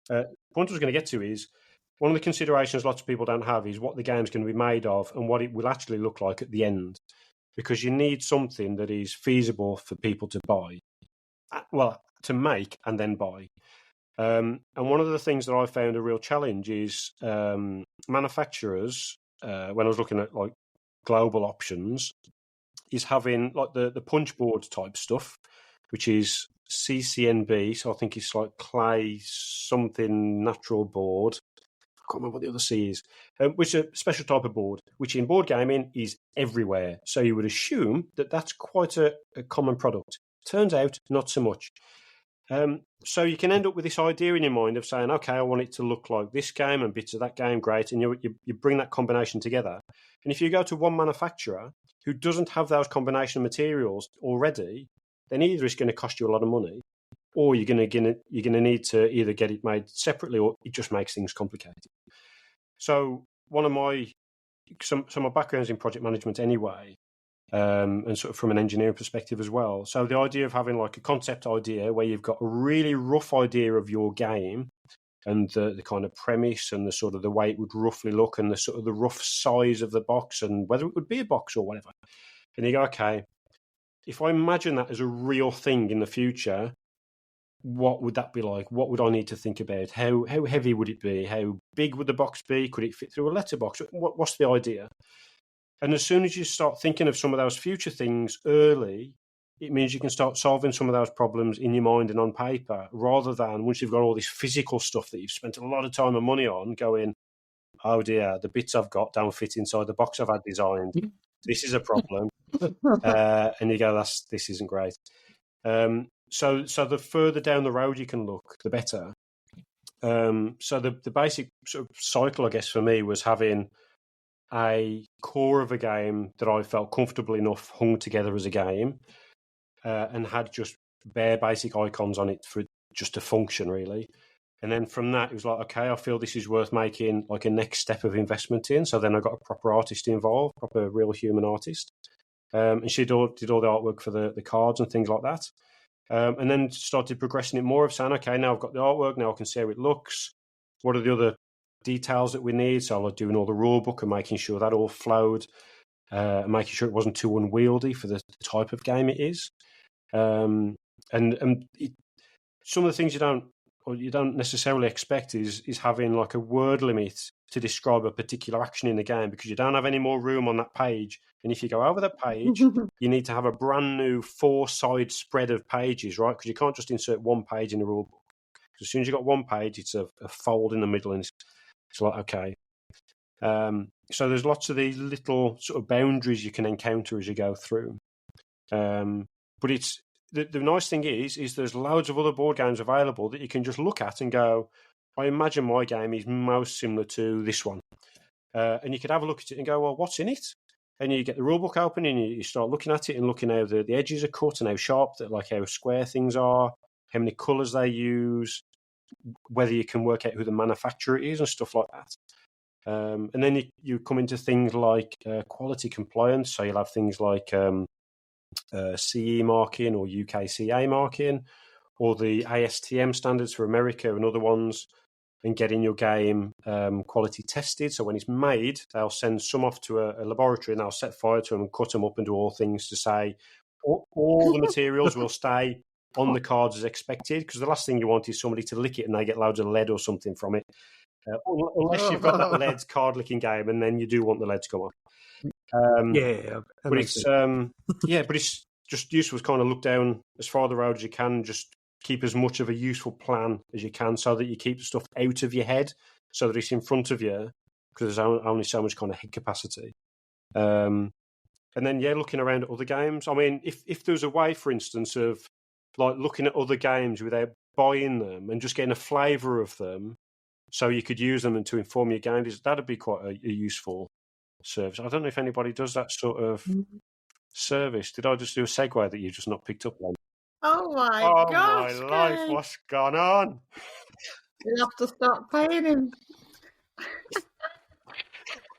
The point I was going to get to is one of the considerations lots of people don't have is what the game's going to be made of and what it will actually look like at the end. Because you need something that is feasible for people to buy, well, to make and then buy. And one of the things that I found a real challenge is manufacturers, when I was looking at like global options, is having like the punch board type stuff, which is CCNB. So I think it's like clay something natural board. I can't remember what the other C is, which is a special type of board, which in board gaming is everywhere. So you would assume that that's quite a common product. Turns out, not so much. So you can end up with this idea in your mind of saying, okay, I want it to look like this game and bits of that game, great. And you bring that combination together. And if you go to one manufacturer who doesn't have those combination materials already, then either it's going to cost you a lot of money, or you're going to need to either get it made separately, or it just makes things complicated. So one of my background's in project management anyway, and sort of from an engineering perspective as well. So the idea of having like a concept idea where you've got a really rough idea of your game and the kind of premise and the sort of the way it would roughly look and the sort of the rough size of the box and whether it would be a box or whatever. And you go, okay, if I imagine that as a real thing in the future, what would that be like? What would I need to think about? How heavy would it be? How big would the box be? Could it fit through a letterbox? What's the idea? And as soon as you start thinking of some of those future things early, it means you can start solving some of those problems in your mind and on paper, rather than once you've got all this physical stuff that you've spent a lot of time and money on, going, oh dear, the bits I've got don't fit inside the box I've had designed. This is a problem. And you go, this isn't great. So the further down the road you can look, the better. So the basic sort of cycle, I guess, for me was having a core of a game that I felt comfortable enough hung together as a game, and had just bare basic icons on it for just to function, really. And then from that, it was like, okay, I feel this is worth making like a next step of investment in. So then I got a proper artist involved, proper real human artist. And she did all the artwork for the cards and things like that. And then started progressing it more of saying, okay, now I've got the artwork, now I can see how it looks. What are the other details that we need? So I was doing all the rule book and making sure that all flowed, and making sure it wasn't too unwieldy for the type of game it is. And some of the things you don't necessarily expect is having like a word limit to describe a particular action in the game, because you don't have any more room on that page. And if you go over that page, you need to have a brand new 4-side spread of pages, right? Because you can't just insert one page in the rule book. Because as soon as you've got one page, it's a fold in the middle, and it's like, okay. So there's lots of these little sort of boundaries you can encounter as you go through. But it's the nice thing is there's loads of other board games available that you can just look at and go, I imagine my game is most similar to this one. And you could have a look at it and go, well, what's in it? And you get the rulebook open and you start looking at it and looking how the edges are cut and how sharp, like how square things are, how many colours they use, whether you can work out who the manufacturer is and stuff like that. And then you come into things like quality compliance. So you'll have things like CE marking or UKGE marking, or the ASTM standards for America and other ones, and getting your game quality tested. So when it's made, they'll send some off to a laboratory and they'll set fire to them and cut them up and do all things to say all the materials will stay on the cards as expected, because the last thing you want is somebody to lick it and they get loads of lead or something from it. Unless you've got that lead card licking game, and then you do want the lead to come off. But it's just useful to kind of look down as far the road as you can, just keep as much of a useful plan as you can, so that you keep the stuff out of your head, so that it's in front of you, because there's only so much kind of head capacity. And then looking around at other games. I mean, if there's a way, for instance, of like looking at other games without buying them and just getting a flavour of them, so you could use them and to inform your game, that'd be quite a useful service. I don't know if anybody does that sort of service. Did I just do a segue that you've just not picked up on? Oh my gosh! Oh my life! What's gone on? You'll have to start paying him.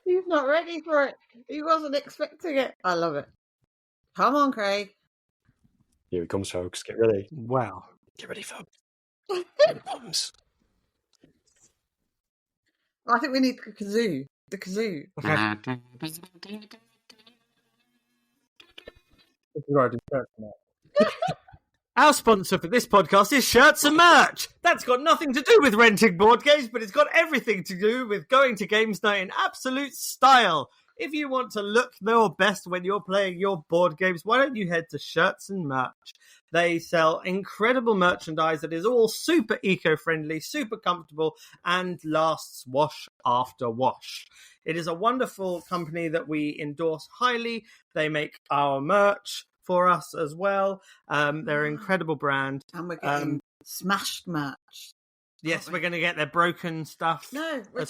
He's not ready for it. He wasn't expecting it. I love it. Come on, Craig. Here it comes, folks. Get ready. Wow. Get ready, folks. Here it comes. I think we need the kazoo. The kazoo. Okay. This is already Our sponsor for this podcast is Shirts and Merch. That's got nothing to do with renting board games, but it's got everything to do with going to games night in absolute style. If you want to look your best when you're playing your board games, why don't you head to Shirts and Merch? They sell incredible merchandise that is all super eco-friendly, super comfortable, and lasts wash after wash. It is a wonderful company that we endorse highly. They make our merch for us as well. They're an incredible brand. And we're getting smashed merch. Yes, we're going to get their broken stuff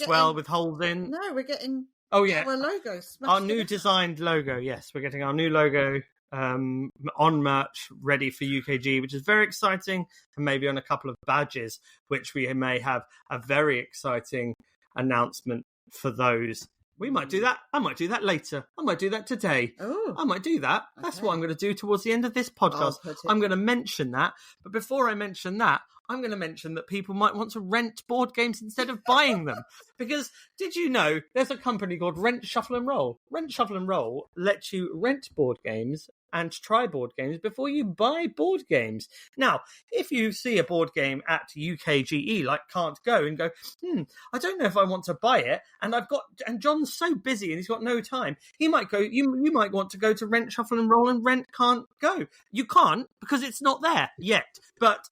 well with holes in. No, we're getting our logo. Our new designed logo. Yes, we're getting our new logo on merch ready for UKGE, which is very exciting, and maybe on a couple of badges, which we may have a very exciting announcement for those. We might do that. I might do that later. I might do that today. Ooh. I might do that. That's what I'm going to do towards the end of this podcast. I'm going to mention that. But before I mention that, I'm going to mention that people might want to rent board games instead of buying them. Because did you know there's a company called Rent, Shuffle and Roll? Rent, Shuffle and Roll lets you rent board games and try board games before you buy board games. Now, if you see a board game at UKGE like Can't Go and go, I don't know if I want to buy it, and John's so busy and he's got no time, he might go, you might want to go to Rent, Shuffle and Roll and rent Can't Go. You can't, because it's not there yet. But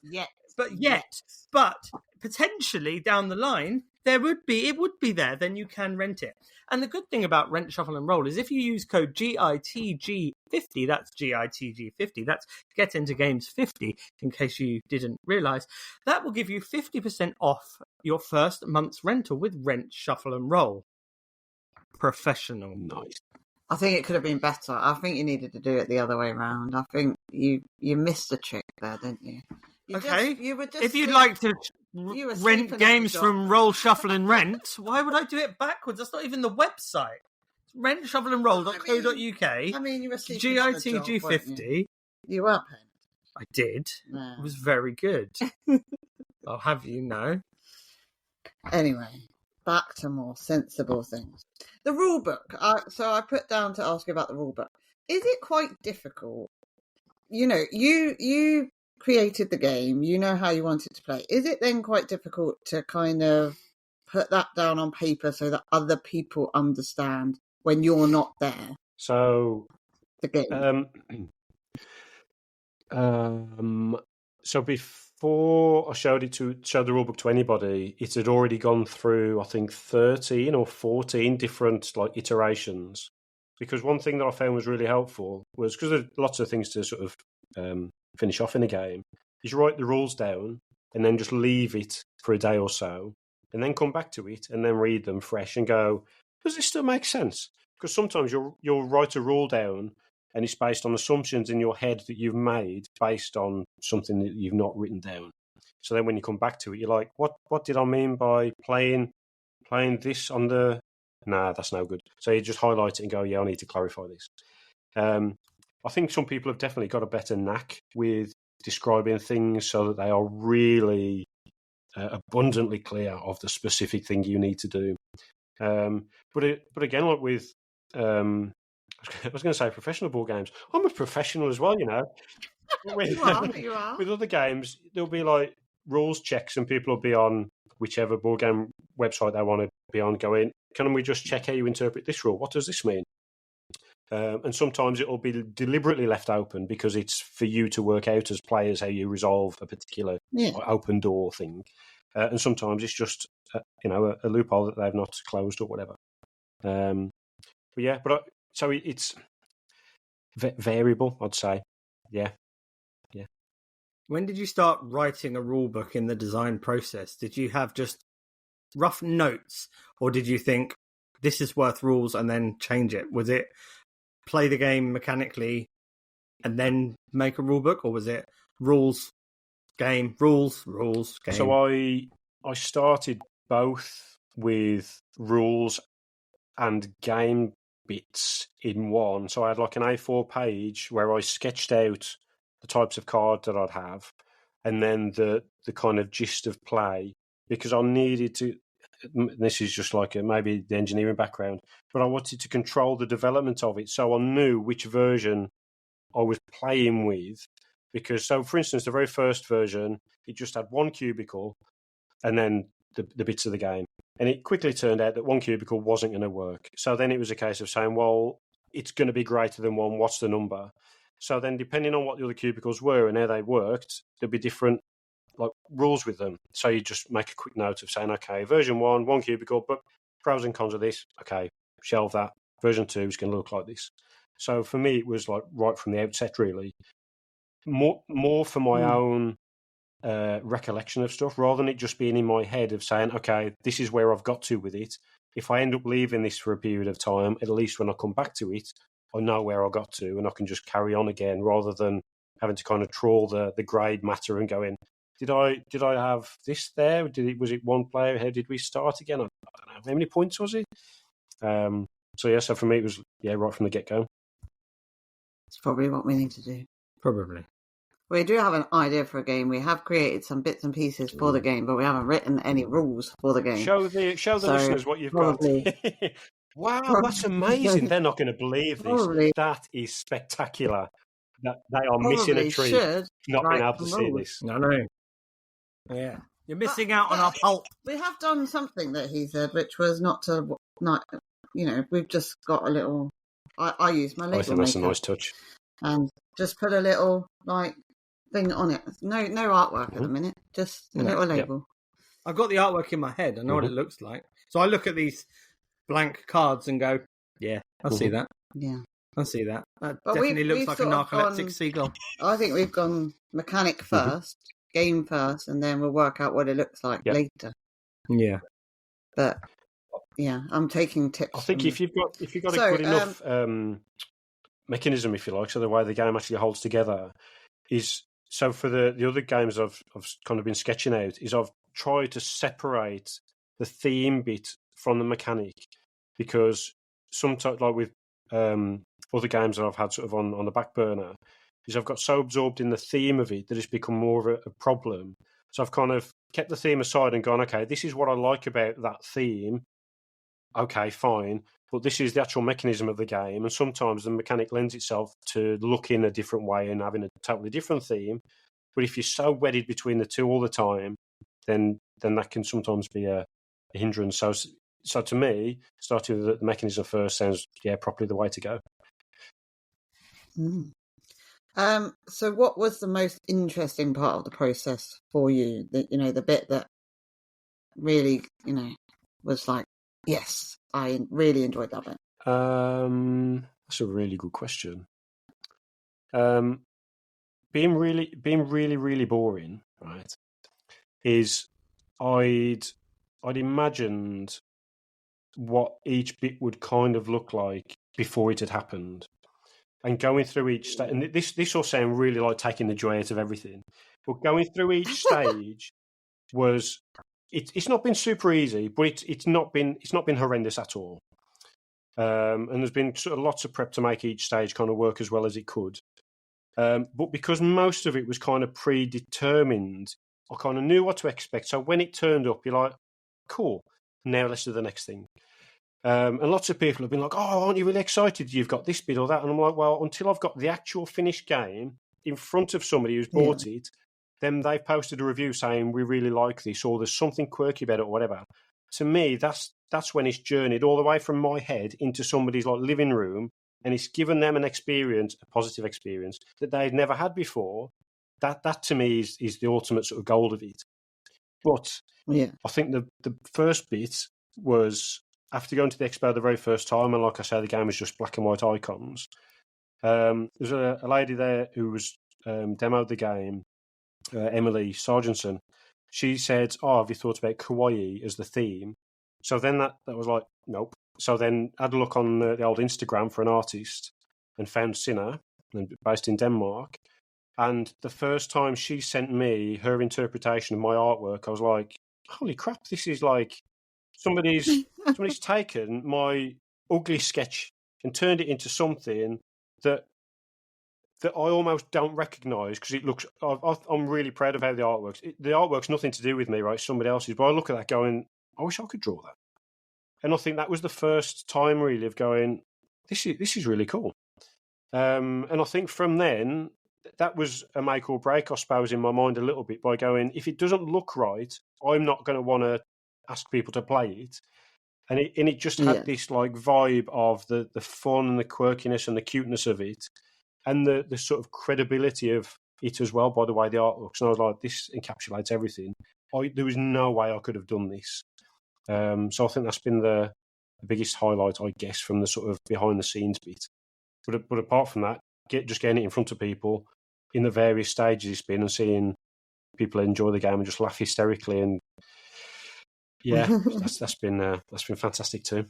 potentially down the line, it would be there, then you can rent it. And the good thing about Rent, Shuffle and Roll is if you use code GITG50, that's GITG50, that's Get Into Games 50, in case you didn't realise, that will give you 50% off your first month's rental with Rent, Shuffle and Roll. Professional. Nice. I think it could have been better. I think you needed to do it the other way around. I think you missed the trick there, didn't you? If you'd like to rent games from Roll, Shuffle and Rent, why would I do it backwards? That's not even the website. Rent, Shuffle and Roll.co.uk. I mean, you were sleeping on the job, GITG50. You weren't paying. I did. No. It was very good. I'll have you know. Anyway, back to more sensible things. The rule book. So I put down to ask you about the rule book. Is it quite difficult? You know, you created the game, you know how you want it to play. Is it then quite difficult to kind of put that down on paper so that other people understand when you're not there? So the game. So before I showed the rulebook to anybody, it had already gone through, I think, 13 or 14 different iterations. Because one thing that I found was really helpful was, because there's lots of things to sort of finish off in a game, is you write the rules down and then just leave it for a day or so, and then come back to it and then read them fresh and go, does this still make sense? Because sometimes you'll write a rule down and it's based on assumptions in your head that you've made based on something that you've not written down. So then when you come back to it, you're like, what did I mean by playing this on the... Nah, that's no good. So you just highlight it and go, yeah, I need to clarify this. I think some people have definitely got a better knack with describing things so that they are really abundantly clear of the specific thing you need to do. But again, like with... I was going to say professional board games. I'm a professional as well, you know. You are. With other games, there'll be like rules checks and people will be on whichever board game website they want to be on going, can we just check how you interpret this rule? What does this mean? And sometimes it will be deliberately left open because it's for you to work out as players how you resolve a particular open door thing. And sometimes it's just, a loophole that they've not closed or whatever. So it's variable, I'd say. Yeah. When did you start writing a rule book in the design process? Did you have just rough notes, or did you think this is worth rules and then change it? Was it play the game mechanically and then make a rule book, or was it rules, game, rules, game? So I started both with rules and game bits in one. So I had like an A4 page where I sketched out the types of cards that I'd have, and then the kind of gist of play, because I needed to... This is just like maybe the engineering background, but I wanted to control the development of it, so I knew which version I was playing with. Because, so for instance, the very first version, it just had one cubicle and then the bits of the game. And it quickly turned out that one cubicle wasn't going to work. So then it was a case of saying, well, it's going to be greater than one. What's the number? So then depending on what the other cubicles were and how they worked, there'd be different rules with them. So you just make a quick note of saying, okay, version 1, one cubicle, but pros and cons of this. Okay, shelve that. Version 2 is going to look like this. So for me, it was like right from the outset, really. More for my own recollection of stuff, rather than it just being in my head of saying, okay, this is where I've got to with it. If I end up leaving this for a period of time, at least when I come back to it, I know where I got to and I can just carry on again, rather than having to kind of trawl the grade matter and going, did I have this there? Was it one player? How did we start again? I don't know. How many points was it? So for me it was right from the get-go. It's probably what we need to do. Probably. We do have an idea for a game. We have created some bits and pieces for the game, but we haven't written any rules for the game. Show the listeners what you've got. Wow, that's amazing. They're not going to believe this. That is spectacular. That they are missing a treat not being able to see this. No. Yeah. You're missing out on our pulp. We have done something that he said, which was we've just got a little... I use my label I think that's a nice touch. And just put a little, thing on it. No artwork at the minute, just a little label. I've got the artwork in my head. I know what it looks like. So I look at these blank cards and go, yeah, I see that. Yeah. I see that. That definitely looks like a narcoleptic seagull. I think we've gone mechanic first, game first, and then we'll work out what it looks like later. Yeah. But yeah, I'm taking tips. I think if you've got a good enough mechanism, if you like, so the way the game actually holds together is... So for the other games I've kind of been sketching out, is I've tried to separate the theme bit from the mechanic, because sometimes, like with other games that I've had sort of on the back burner, is I've got so absorbed in the theme of it that it's become more of a problem. So I've kind of kept the theme aside and gone, okay, this is what I like about that theme. Okay, fine. But this is the actual mechanism of the game, and sometimes the mechanic lends itself to looking a different way and having a totally different theme. But if you're so wedded between the two all the time, then that can sometimes be a hindrance. So to me, starting with the mechanism first sounds properly the way to go. So what was the most interesting part of the process for you? The bit that really, was like, yes, I really enjoyed that bit. That's a really good question. Being really boring, right? Is I'd imagined what each bit would kind of look like before it had happened, and going through each stage. And this will sound really like taking the joy out of everything, but going through each stage was it's not been super easy, but it's not been horrendous at all. And there's been sort of lots of prep to make each stage kind of work as well as it could. But because most of it was kind of predetermined, I kind of knew what to expect. So when it turned up, you're like, cool, now let's do the next thing. And lots of people have been like, oh, aren't you really excited you've got this bit or that? And I'm like, well, until I've got the actual finished game in front of somebody who's bought it, then they've posted a review saying we really like this, or there's something quirky about it or whatever. To me, that's when it's journeyed all the way from my head into somebody's like living room, and it's given them an experience, a positive experience that they'd never had before. That to me is the ultimate sort of goal of it. But I think the first bit was after going to the expo the very first time, and like I say, the game was just black and white icons. There's a lady there who was demoed the game, Emily Sargentson. She said, "Oh, have you thought about kawaii as the theme?" So then that was like, nope. So then I had a look on the old Instagram for an artist and found Sinner, based in Denmark. And the first time she sent me her interpretation of my artwork, I was like, holy crap, this is like somebody's taken my ugly sketch and turned it into something that I almost don't recognise, because it looks. I'm really proud of how the artwork's. The artwork's nothing to do with me, right? It's somebody else's. But I look at that going, I wish I could draw that. And I think that was the first time really of going, this is really cool. And I think from then, that was a make or break, I suppose, in my mind a little bit, by going, if it doesn't look right, I'm not going to want to ask people to play it. And it just had this like vibe of the fun and the quirkiness and the cuteness of it, and the sort of credibility of it as well, by the way the art looks. And I was like, this encapsulates everything. There was no way I could have done this. So I think that's been the biggest highlight, I guess, from the sort of behind the scenes bit. But apart from that, just getting it in front of people in the various stages it's been, and seeing people enjoy the game and just laugh hysterically, and that's been fantastic too.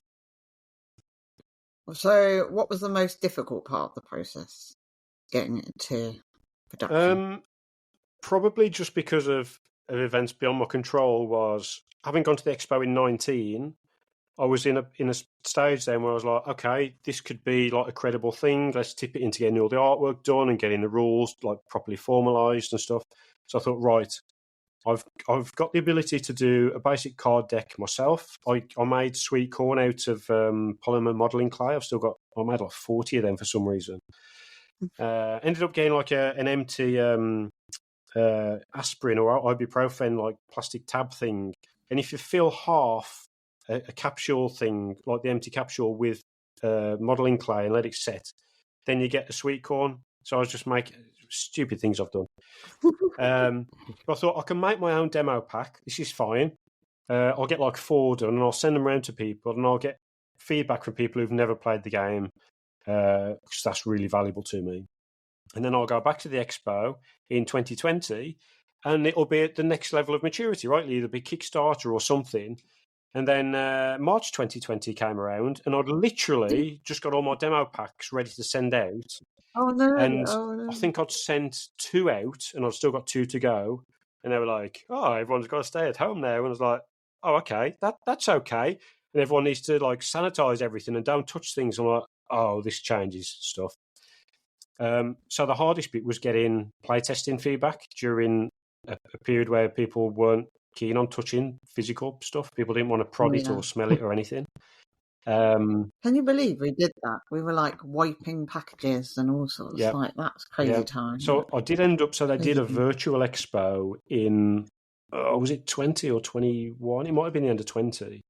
So, what was the most difficult part of the process, getting it to production? Probably just because of events beyond my control. Was having gone to the expo in 2019, I was in a stage then where I was like, okay, this could be like a credible thing. Let's tip it into getting all the artwork done and getting the rules like properly formalised and stuff. So I thought, right, I've got the ability to do a basic card deck myself. I made sweet corn out of polymer modelling clay. I made like 40 of them for some reason. Ended up getting like an empty aspirin or ibuprofen like plastic tab thing. And if you fill half a capsule thing, like the empty capsule, with modelling clay and let it set, then you get a sweet corn. So I was just making stupid things I've done. But I thought, I can make my own demo pack. This is fine. I'll get like 4 done, and I'll send them around to people, and I'll get feedback from people who've never played the game, because that's really valuable to me. And then I'll go back to the expo in 2020, and it'll be at the next level of maturity, right? It'll either be Kickstarter or something. And then March 2020 came around, and I'd literally just got all my demo packs ready to send out. Oh no! And I think I'd sent 2 out, and I've still got 2 to go. And they were like, "Oh, everyone's got to stay at home now." And I was like, "Oh, okay, that's okay." And everyone needs to like sanitize everything and don't touch things. I'm like, "Oh, this changes stuff." So the hardest bit was getting playtesting feedback during a period where people weren't keen on touching physical stuff. People didn't want to prod it or smell it or anything. Can you believe we did that? We were like wiping packages and all sorts. Like, that's crazy time. So I did end up. So they did a virtual expo in was it 20 or 21? It might have been the end of 20,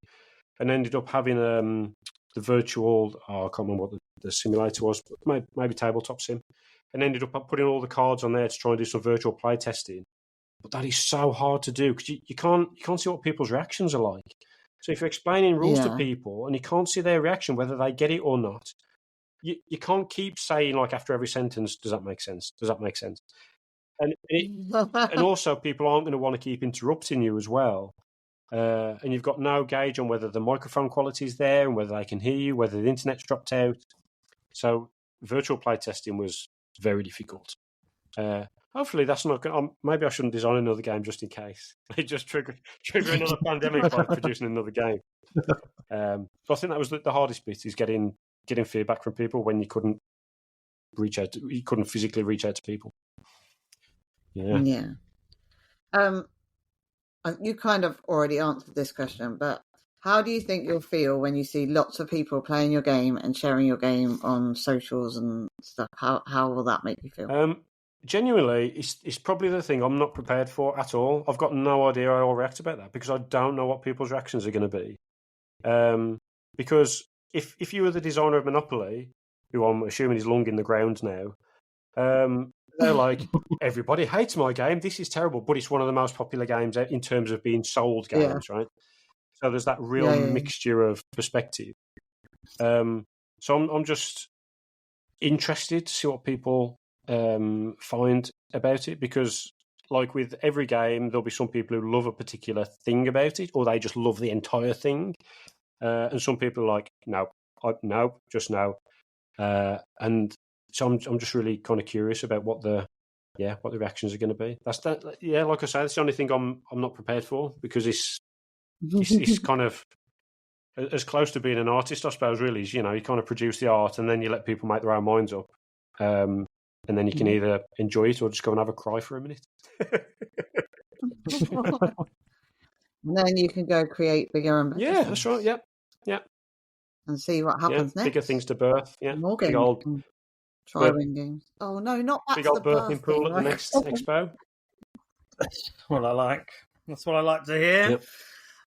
and ended up having the the virtual, I can't remember what the simulator was, but maybe tabletop sim, and ended up putting all the cards on there to try and do some virtual play testing. But that is so hard to do because you can't see what people's reactions are like. So if you're explaining rules to people and you can't see their reaction, whether they get it or not, you can't keep saying, like, after every sentence, does that make sense? Does that make sense? And and also people aren't going to want to keep interrupting you as well. And you've got no gauge on whether the microphone quality is there and whether they can hear you, whether the internet's dropped out. So virtual play testing was very difficult. Hopefully that's not going. Maybe I shouldn't design another game just in case. It just trigger another pandemic by producing another game. But I think that was the hardest bit, is getting feedback from people when you couldn't physically reach out to people. Yeah. You kind of already answered this question, but how do you think you'll feel when you see lots of people playing your game and sharing your game on socials and stuff? How will that make you feel? Genuinely, it's probably the thing I'm not prepared for at all. I've got no idea how I'll react about that because I don't know what people's reactions are going to be. Because if you were the designer of Monopoly, who I'm assuming is long in the ground now, they're like, everybody hates my game. This is terrible, but it's one of the most popular games in terms of being sold games, right? So there's that real mixture of perspective. So I'm just interested to see what people find about it, because, like with every game, there'll be some people who love a particular thing about it, or they just love the entire thing, and some people are like, no, just no. And so I'm just really kind of curious about what the reactions are going to be. That's that. Yeah, like I say, that's the only thing I'm not prepared for, because it's kind of as close to being an artist, I suppose. Really, is, you kind of produce the art and then you let people make their own minds up, and then you can either enjoy it or just go and have a cry for a minute. And then you can go create bigger and better. Yeah, that's right. Yep. And see what happens next. Bigger things to birth. Yeah, more games. Big old Trywin games. Oh no, not that's big old the birthing pool at the next expo. That's what I like. That's what I like to hear. Yep.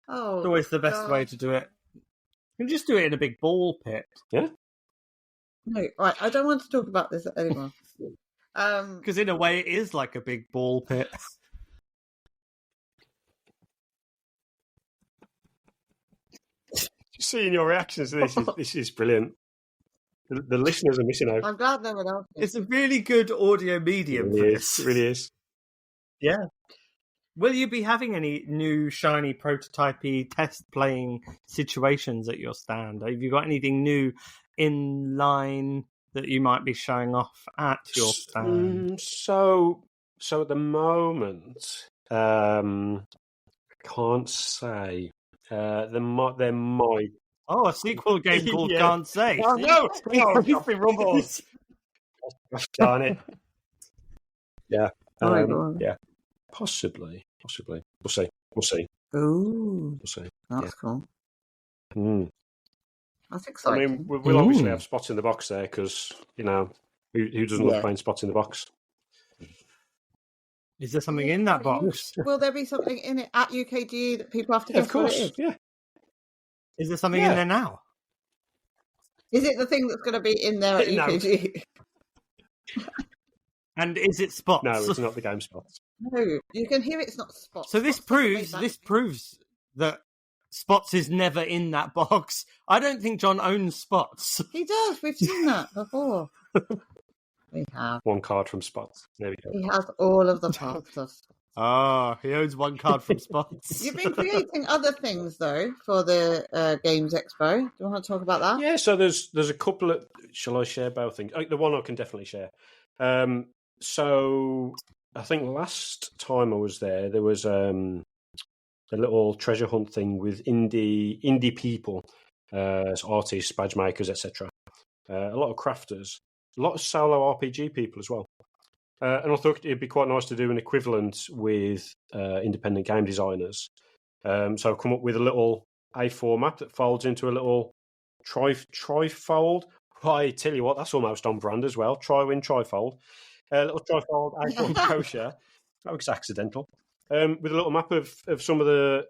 Oh, it's always the best way to do it. You can just do it in a big ball pit. Yeah. No, right. I don't want to talk about this anymore. Because in a way, it is like a big ball pit. Seeing your reactions to this is brilliant. The listeners are missing out. I'm glad no one else is. It's a really good audio medium for this. It really is. Yeah. Will you be having any new shiny prototypey test playing situations at your stand? Have you got anything new in line that you might be showing off at your stand? So at the moment, I can't say. There might. Oh, a sequel game called Can't Say. Oh, no! Coffee rumbles. Darn it. Yeah. Yeah. Possibly. We'll see. Ooh. We'll see. That's cool. That's I exciting. mean, we'll obviously have spots in the box there because, who doesn't love playing spots in the box? Is there something in that box? Will there be something in it at UKGE that people have to guess what it is? Yeah. Is there something in there now? Is it the thing that's going to be in there at UKGE? And is it spots? No, it's not the game spots. No, you can hear it's not spots. So this proves that spots is never in that box. I don't think John owns spots. He does. We've seen that before. We have. One card from spots. There we go. He has all of the parts of spots. He owns one card from spots. You've been creating other things though for the Games Expo. Do you want to talk about that? Yeah. So there's a couple of. Shall I share both things? The one I can definitely share. So I think last time I was there was a little treasure hunt thing with indie people, artists, badge makers, etc. A lot of crafters, a lot of solo RPG people as well. And I thought it'd be quite nice to do an equivalent with independent game designers. So I've come up with a little A4 map that folds into a little trifold. I tell you what, that's almost on brand as well. Trywin trifold. A little trifold A4 brochure. That was accidental. With a little map of some of the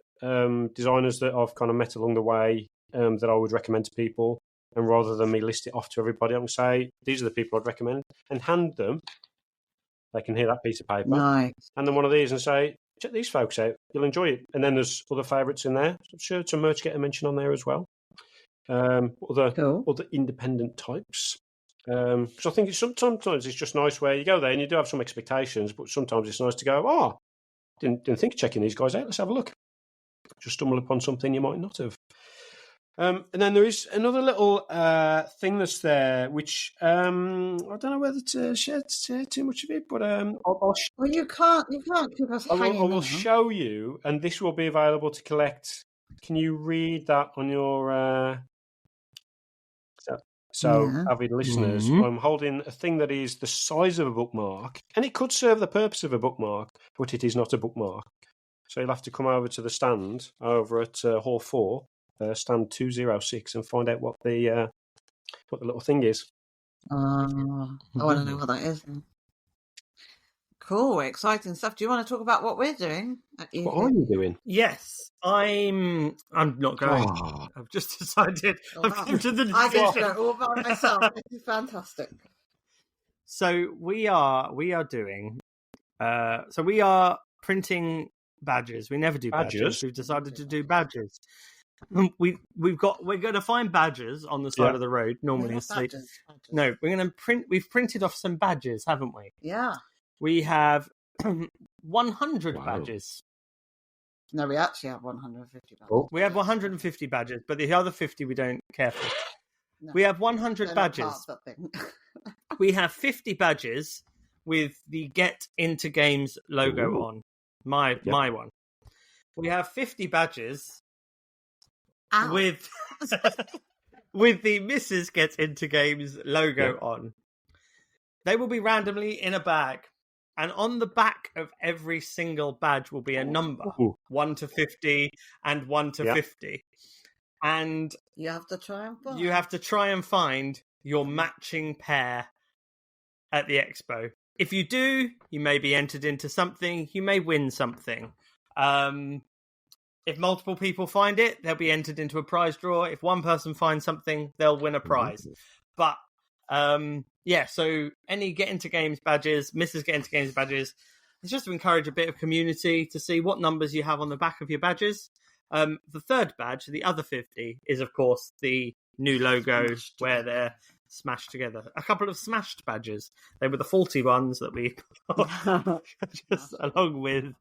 designers that I've kind of met along the way that I would recommend to people. And rather than me list it off to everybody, I'm going to say, these are the people I'd recommend, and hand them. They can hear that piece of paper. Nice. Hand them one of these and say, check these folks out. You'll enjoy it. And then there's other favourites in there. I'm sure some merch get a mention on there as well. Other independent types. So I think sometimes it's just nice where you go there and you do have some expectations, but sometimes it's nice to go, didn't think of checking these guys out. Let's have a look. Just stumble upon something you might not have. And then there is another little thing that's there, which I don't know whether to share too much of it, but you can't keep us hanging. I will show you, and this will be available to collect. Can you read that on your? Avid listeners, I'm holding a thing that is the size of a bookmark, and it could serve the purpose of a bookmark, but it is not a bookmark. So you'll have to come over to the stand over at Hall 4. Stand 206 and find out what the little thing is. I want to know what that is. Cool, exciting stuff. Do you want to talk about what we're doing? What are you doing? Yes, I'm not going. I've just decided. I've come to the decision. I get to go all by myself. This is fantastic. So we are doing. So we are printing badges. We never do badges. We've decided to do badges. We're going to find badges on the side of the road. Normally, badges. No, we're going to print. We've printed off some badges, haven't we? Yeah. We have 100 badges. No, we actually have 150 badges. Oh. We have 150 badges, but the other 50 we don't care for. No, we have 100 badges. We have 50 badges with the Get Into Games logo on. My one. We have 50 badges with the Mrs. Get Into Games logo on. They will be randomly in a bag. And on the back of every single badge will be a number, 1 to 50 and 1 to 50. And you have to try and find your matching pair at the expo. If you do, you may be entered into something. You may win something. If multiple people find it, they'll be entered into a prize draw. If one person finds something, they'll win a prize. But so any Get Into Games badges, Mrs. Get Into Games badges, it's just to encourage a bit of community to see what numbers you have on the back of your badges. The third badge, the other 50, is of course the new logo where they're smashed together. A couple of smashed badges. They were the faulty ones that we just along with.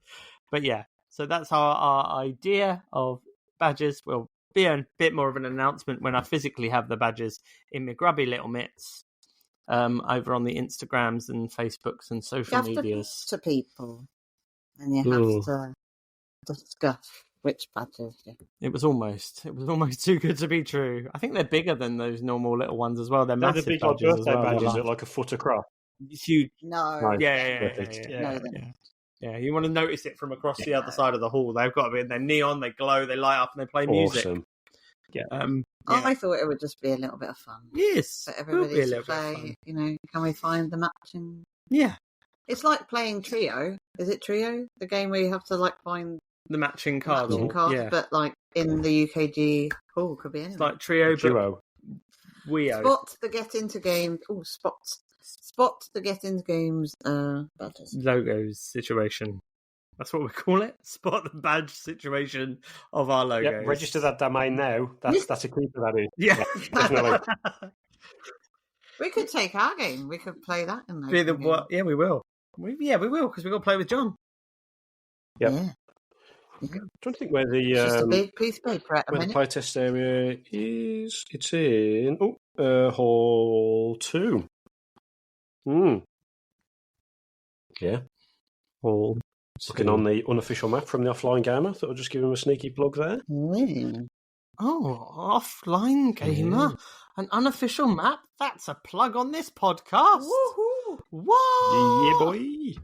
But yeah, so that's our idea of badges. Will be a bit more of an announcement when I physically have the badges in my grubby little mitts. Over on the Instagrams and Facebooks and social medias. To people, and you have to discuss which badges. It was almost too good to be true. I think they're bigger than those normal little ones as well. They're massive big badges birthday badges that like a foot across. It's huge. No. Yeah. You want to notice it from across the other side of the hall. They've got to be. They're neon. They glow. They light up and they play music. Awesome. Yeah. I thought it would just be a little bit of fun. Yes. For everybody to play. Can we find the matching? Yeah. It's like playing Trio. Is it Trio? The game where you have to find the matching cards. But in the UKGE. Could be anything. It's like Trio. Weo. Spot the Get Into Games. Spot the Get Into Games badges. Logos situation. That's what we call it. Spot the badge situation of our logos. Yep, register that domain now. That's a key for that. Yeah, definitely. We could take our game. We could play that in there. Yeah, we will. We will because we've got to play with John. Yep. Yeah. I'm trying to think where the just a big piece of paper where the playtest area is. It's in Hall 2. Yeah. Hall. Looking on the unofficial map from the Offline Gamer. Thought I'd just give him a sneaky plug there. Oh, Offline Gamer? An unofficial map? That's a plug on this podcast. Woohoo! What? Yeah, boy.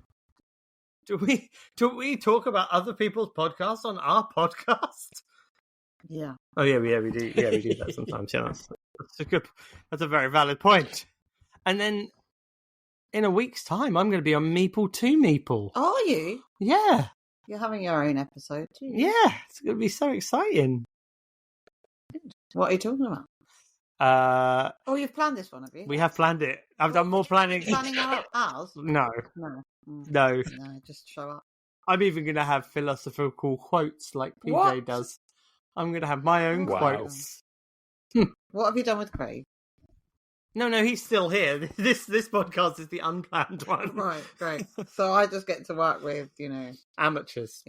Do we talk about other people's podcasts on our podcast? Yeah. Oh yeah, we do. Yeah, we do that sometimes. Yeah, that's a very valid point. And then in a week's time, I'm going to be on Meeple 2 Meeple. Are you? Yeah. You're having your own episode too. Yeah, it's going to be so exciting. What are you talking about? Oh, you've planned this one, have you? We have planned it. I've done more planning. Planning out ours? No. No. No. No, just show up. I'm even going to have philosophical quotes like PJ What? does. I'm going to have my own Wow. quotes. What have you done with Craig? No, he's still here. This podcast is the unplanned one. Right, great. So I just get to work with, Amateurs.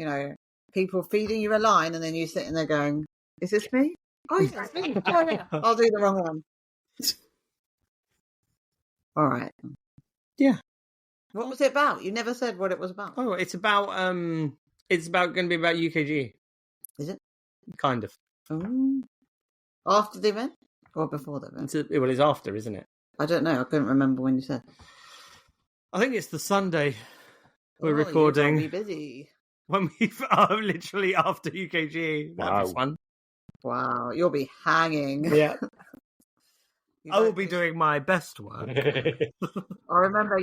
People feeding you a line and then you sitting there going, is this me? Oh, yeah, it's me. Oh, yeah. I'll do the wrong one. All right. Yeah. What was it about? You never said what it was about. Oh, it's about going to be about UKGE. Is it? Kind of. After the event or before the event? It's after, isn't it? I don't know. I couldn't remember when you said. I think it's the Sunday we're You're recording. gonna be busy. When we are literally after UKGE. That'll be fun. Wow, you'll be hanging. Yeah. I will be doing my best work. I remember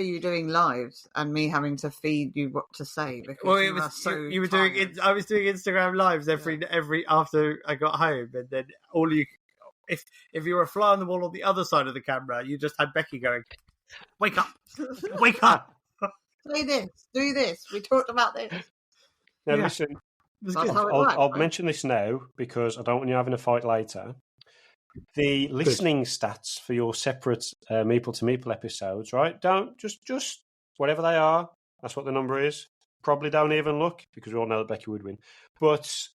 you doing lives and me having to feed you what to say because I was doing Instagram lives every after I got home, and then if you were a fly on the wall on the other side of the camera, you just had Becky going, "Wake up, wake up, say this, do this. We talked about this." Now listen, I'll mention this now because I don't want you having a fight later. The listening stats for your separate Meeple to Meeple episodes, right? Don't just whatever they are. That's what the number is. Probably don't even look because we all know that Becky would win. But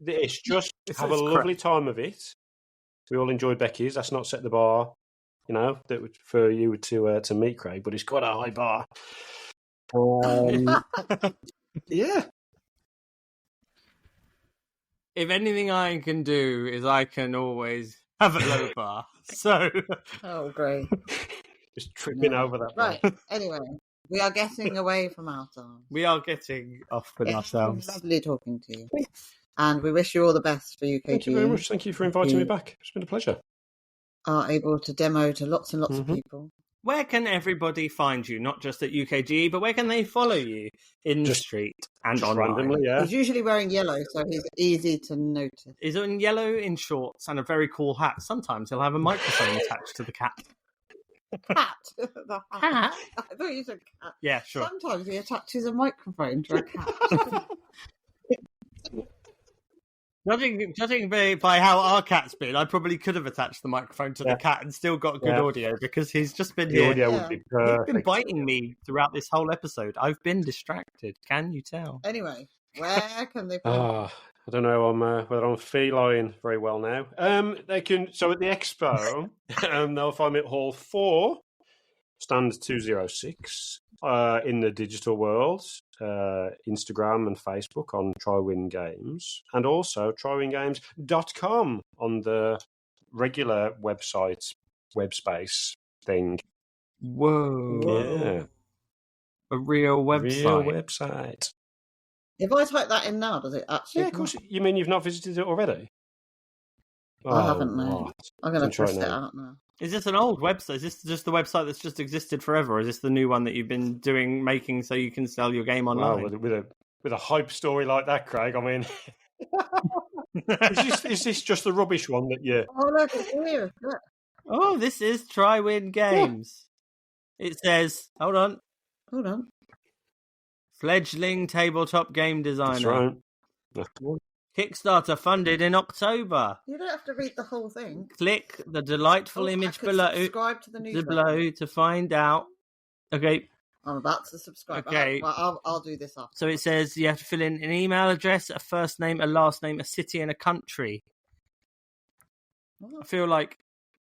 it's just have a lovely time of it. We all enjoyed Becky's. That's not set the bar, that would for you to meet Craig, but it's quite a high bar. Yeah. If anything I can do is I can always have a low bar. So. Oh, great. Just tripping over that. Right. Anyway, we are getting away from ourselves. We are getting off with ourselves. Lovely talking to you. And we wish you all the best for UKGE. Thank you very much. Thank you for inviting me back. It's been a pleasure. Are able to demo to lots and lots of people. Where can everybody find you? Not just at UKGE, but where can they follow you in the street and online? Randomly, yeah. He's usually wearing yellow, so he's easy to notice. He's in yellow in shorts and a very cool hat. Sometimes he'll have a microphone attached to the cat. Cat? The hat? I thought you said cat. Yeah, sure. Sometimes he attaches a microphone to a cat. Judging by how our cat's been, I probably could have attached the microphone to the cat and still got good audio because he's just been here. The audio would be perfect. He's been biting me throughout this whole episode. I've been distracted. Can you tell? Anyway, where can they find I don't know whether I'm feline very well now. They can. So at the expo, they'll find me at Hall 4, stand 206, in the digital world, Instagram and Facebook on Trywin Games, and also trywingames.com on the regular website, web space thing. Whoa. Yeah. A real website. If I type that in now, does it actually? Yeah, of course. You mean you've not visited it already? I haven't, no. I'm going to test it out now. Is this an old website? Is this just the website that's just existed forever? Or is this the new one that you've been making so you can sell your game online? Wow, with a hype story like that, Craig, I mean... is this just the rubbish one that you... Oh, look, it's here. Look. Oh, this is Trywin Games. Yeah. It says... Hold on. Fledgling tabletop game designer. That's right. Kickstarter funded in October. You don't have to read the whole thing. Click the delightful image below. Subscribe to the newsletter to find out. Okay. I'm about to subscribe. Okay. I'll do this after. So it says you have to fill in an email address, a first name, a last name, a city, and a country. I feel like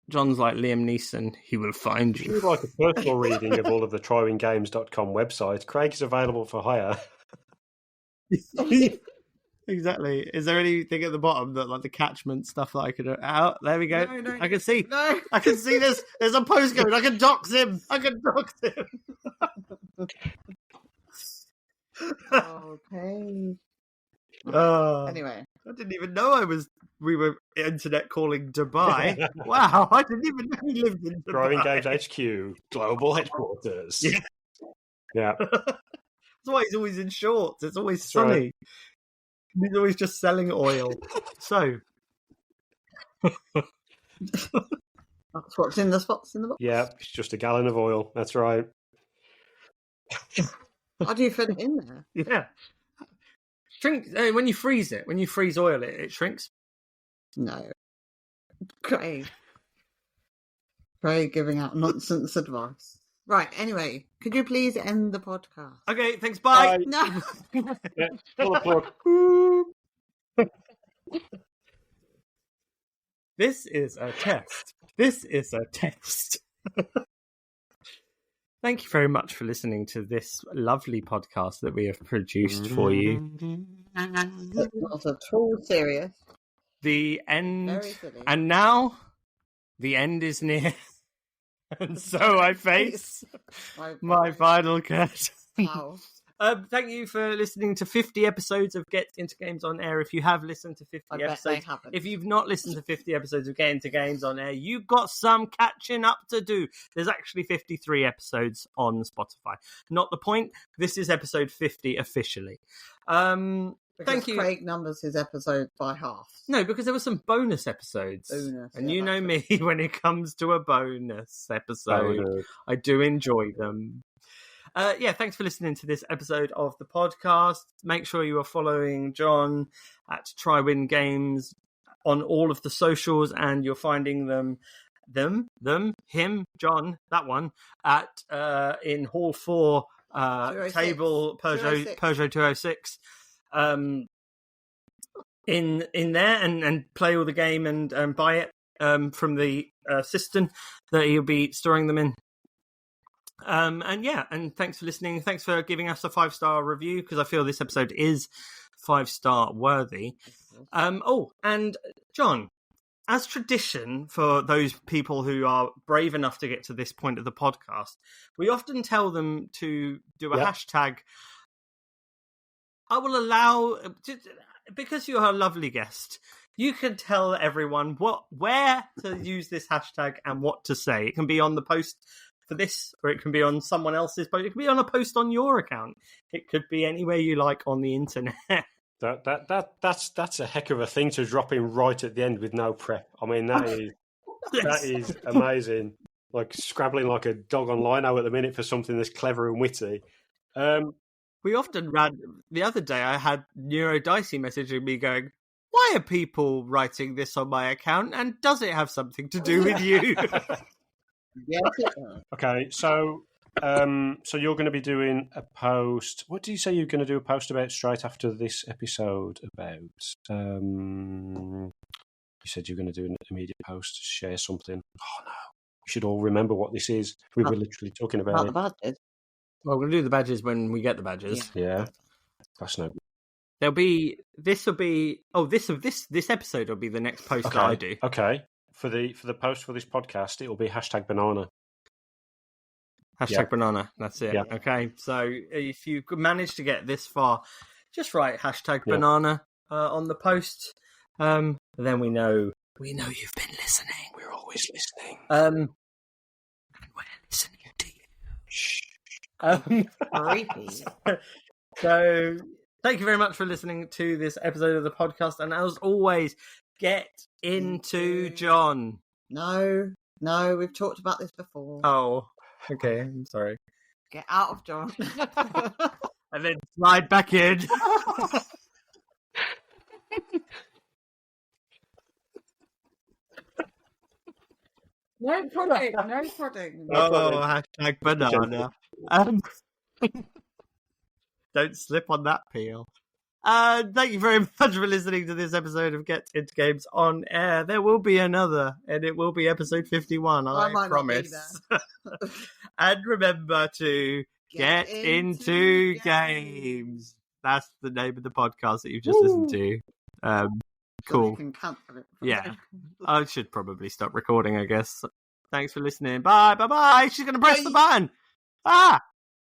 John's like Liam Neeson. He will find you. If you would like a personal reading of all of the trywingames.com websites, Craig is available for hire. Exactly. Is there anything at the bottom that like the catchment stuff that I could out? There we go. No. I can see. No. I can see this. There's a postcode. I can dox him. Okay. Anyway, I didn't even know we were internet calling Dubai. Wow, I didn't even know he lived in Dubai. Trywin Games HQ, global headquarters. Yeah. That's why he's always in shorts. It's always sunny. Right. He's always just selling oil. So, That's what's in the spots in the box. Yeah, it's just a gallon of oil. That's right. How do you fit it in there? Yeah. Shrink when you freeze it. When you freeze oil, it shrinks. No. Craig giving out nonsense advice. Right, anyway, could you please end the podcast? Okay, thanks, bye. No. Yeah, pull the plug. This is a test. This is a test. Thank you very much for listening to this lovely podcast that we have produced for you. It's not at all serious. The end. Very silly. And now, the end is near. And so I face my final curtain. Wow. Thank you for listening to 50 episodes of Get Into Games on Air. If you have listened to 50 episodes, if you've not listened to 50 episodes of Get Into Games on Air, you've got some catching up to do. There's actually 53 episodes on Spotify. Not the point. This is episode 50 officially. Thank you. Craig numbers his episode by half. No, because there were some bonus episodes. And you know me, when it comes to a bonus episode, I do enjoy them. Thanks for listening to this episode of the podcast. Make sure you are following John at Trywin Games on all of the socials, and you're finding him, John, that one, at in Hall 4, table Peugeot 206. In there and play all the game and buy it from the cistern that he'll be storing them in. And thanks for listening. Thanks for giving us a 5-star review, because I feel this episode is 5-star worthy. And John, as tradition for those people who are brave enough to get to this point of the podcast, we often tell them to do a hashtag. I will allow, because you're a lovely guest, you can tell everyone where to use this hashtag and what to say. It can be on the post for this, or it can be on someone else's post. It can be on a post on your account. It could be anywhere you like on the internet. That's a heck of a thing to drop in right at the end with no prep. I mean, that is amazing. Like scrabbling like a dog on lino at the minute for something that's clever and witty. We often the other day I had Neurodicey messaging me going, why are people writing this on my account, and does it have something to do with you? Yes. Okay, so you're going to be doing a post. What did you say you're going to do a post about straight after this episode about? You said you're going to do an immediate post to share something. Oh no, we should all remember what this is. We were literally talking about it. Badges. Well, we'll do the badges when we get the badges. Yeah. That's no. This episode will be the next post that I do. Okay. For the post for this podcast, it will be #banana. #banana. That's it. Yeah. Okay. So if you could manage to get this far, just write #banana on the post. Then we know you've been listening. We're always listening. And we're listening to you. Shh. Creepy. So thank you very much for listening to this episode of the podcast, and as always, get into John. No, we've talked about this before. Oh, okay, I'm sorry. Get out of John. And then slide back in. No pudding. Oh, #banana. Don't slip on that peel. Thank you very much for listening to this episode of Get Into Games on Air. There will be another, and it will be episode 51, I promise. And remember to get into games. That's the name of the podcast that you've just listened to. Cool. So can cancel it. Yeah. I should probably stop recording, I guess. Thanks for listening. Bye. She's going to press the button. Ah!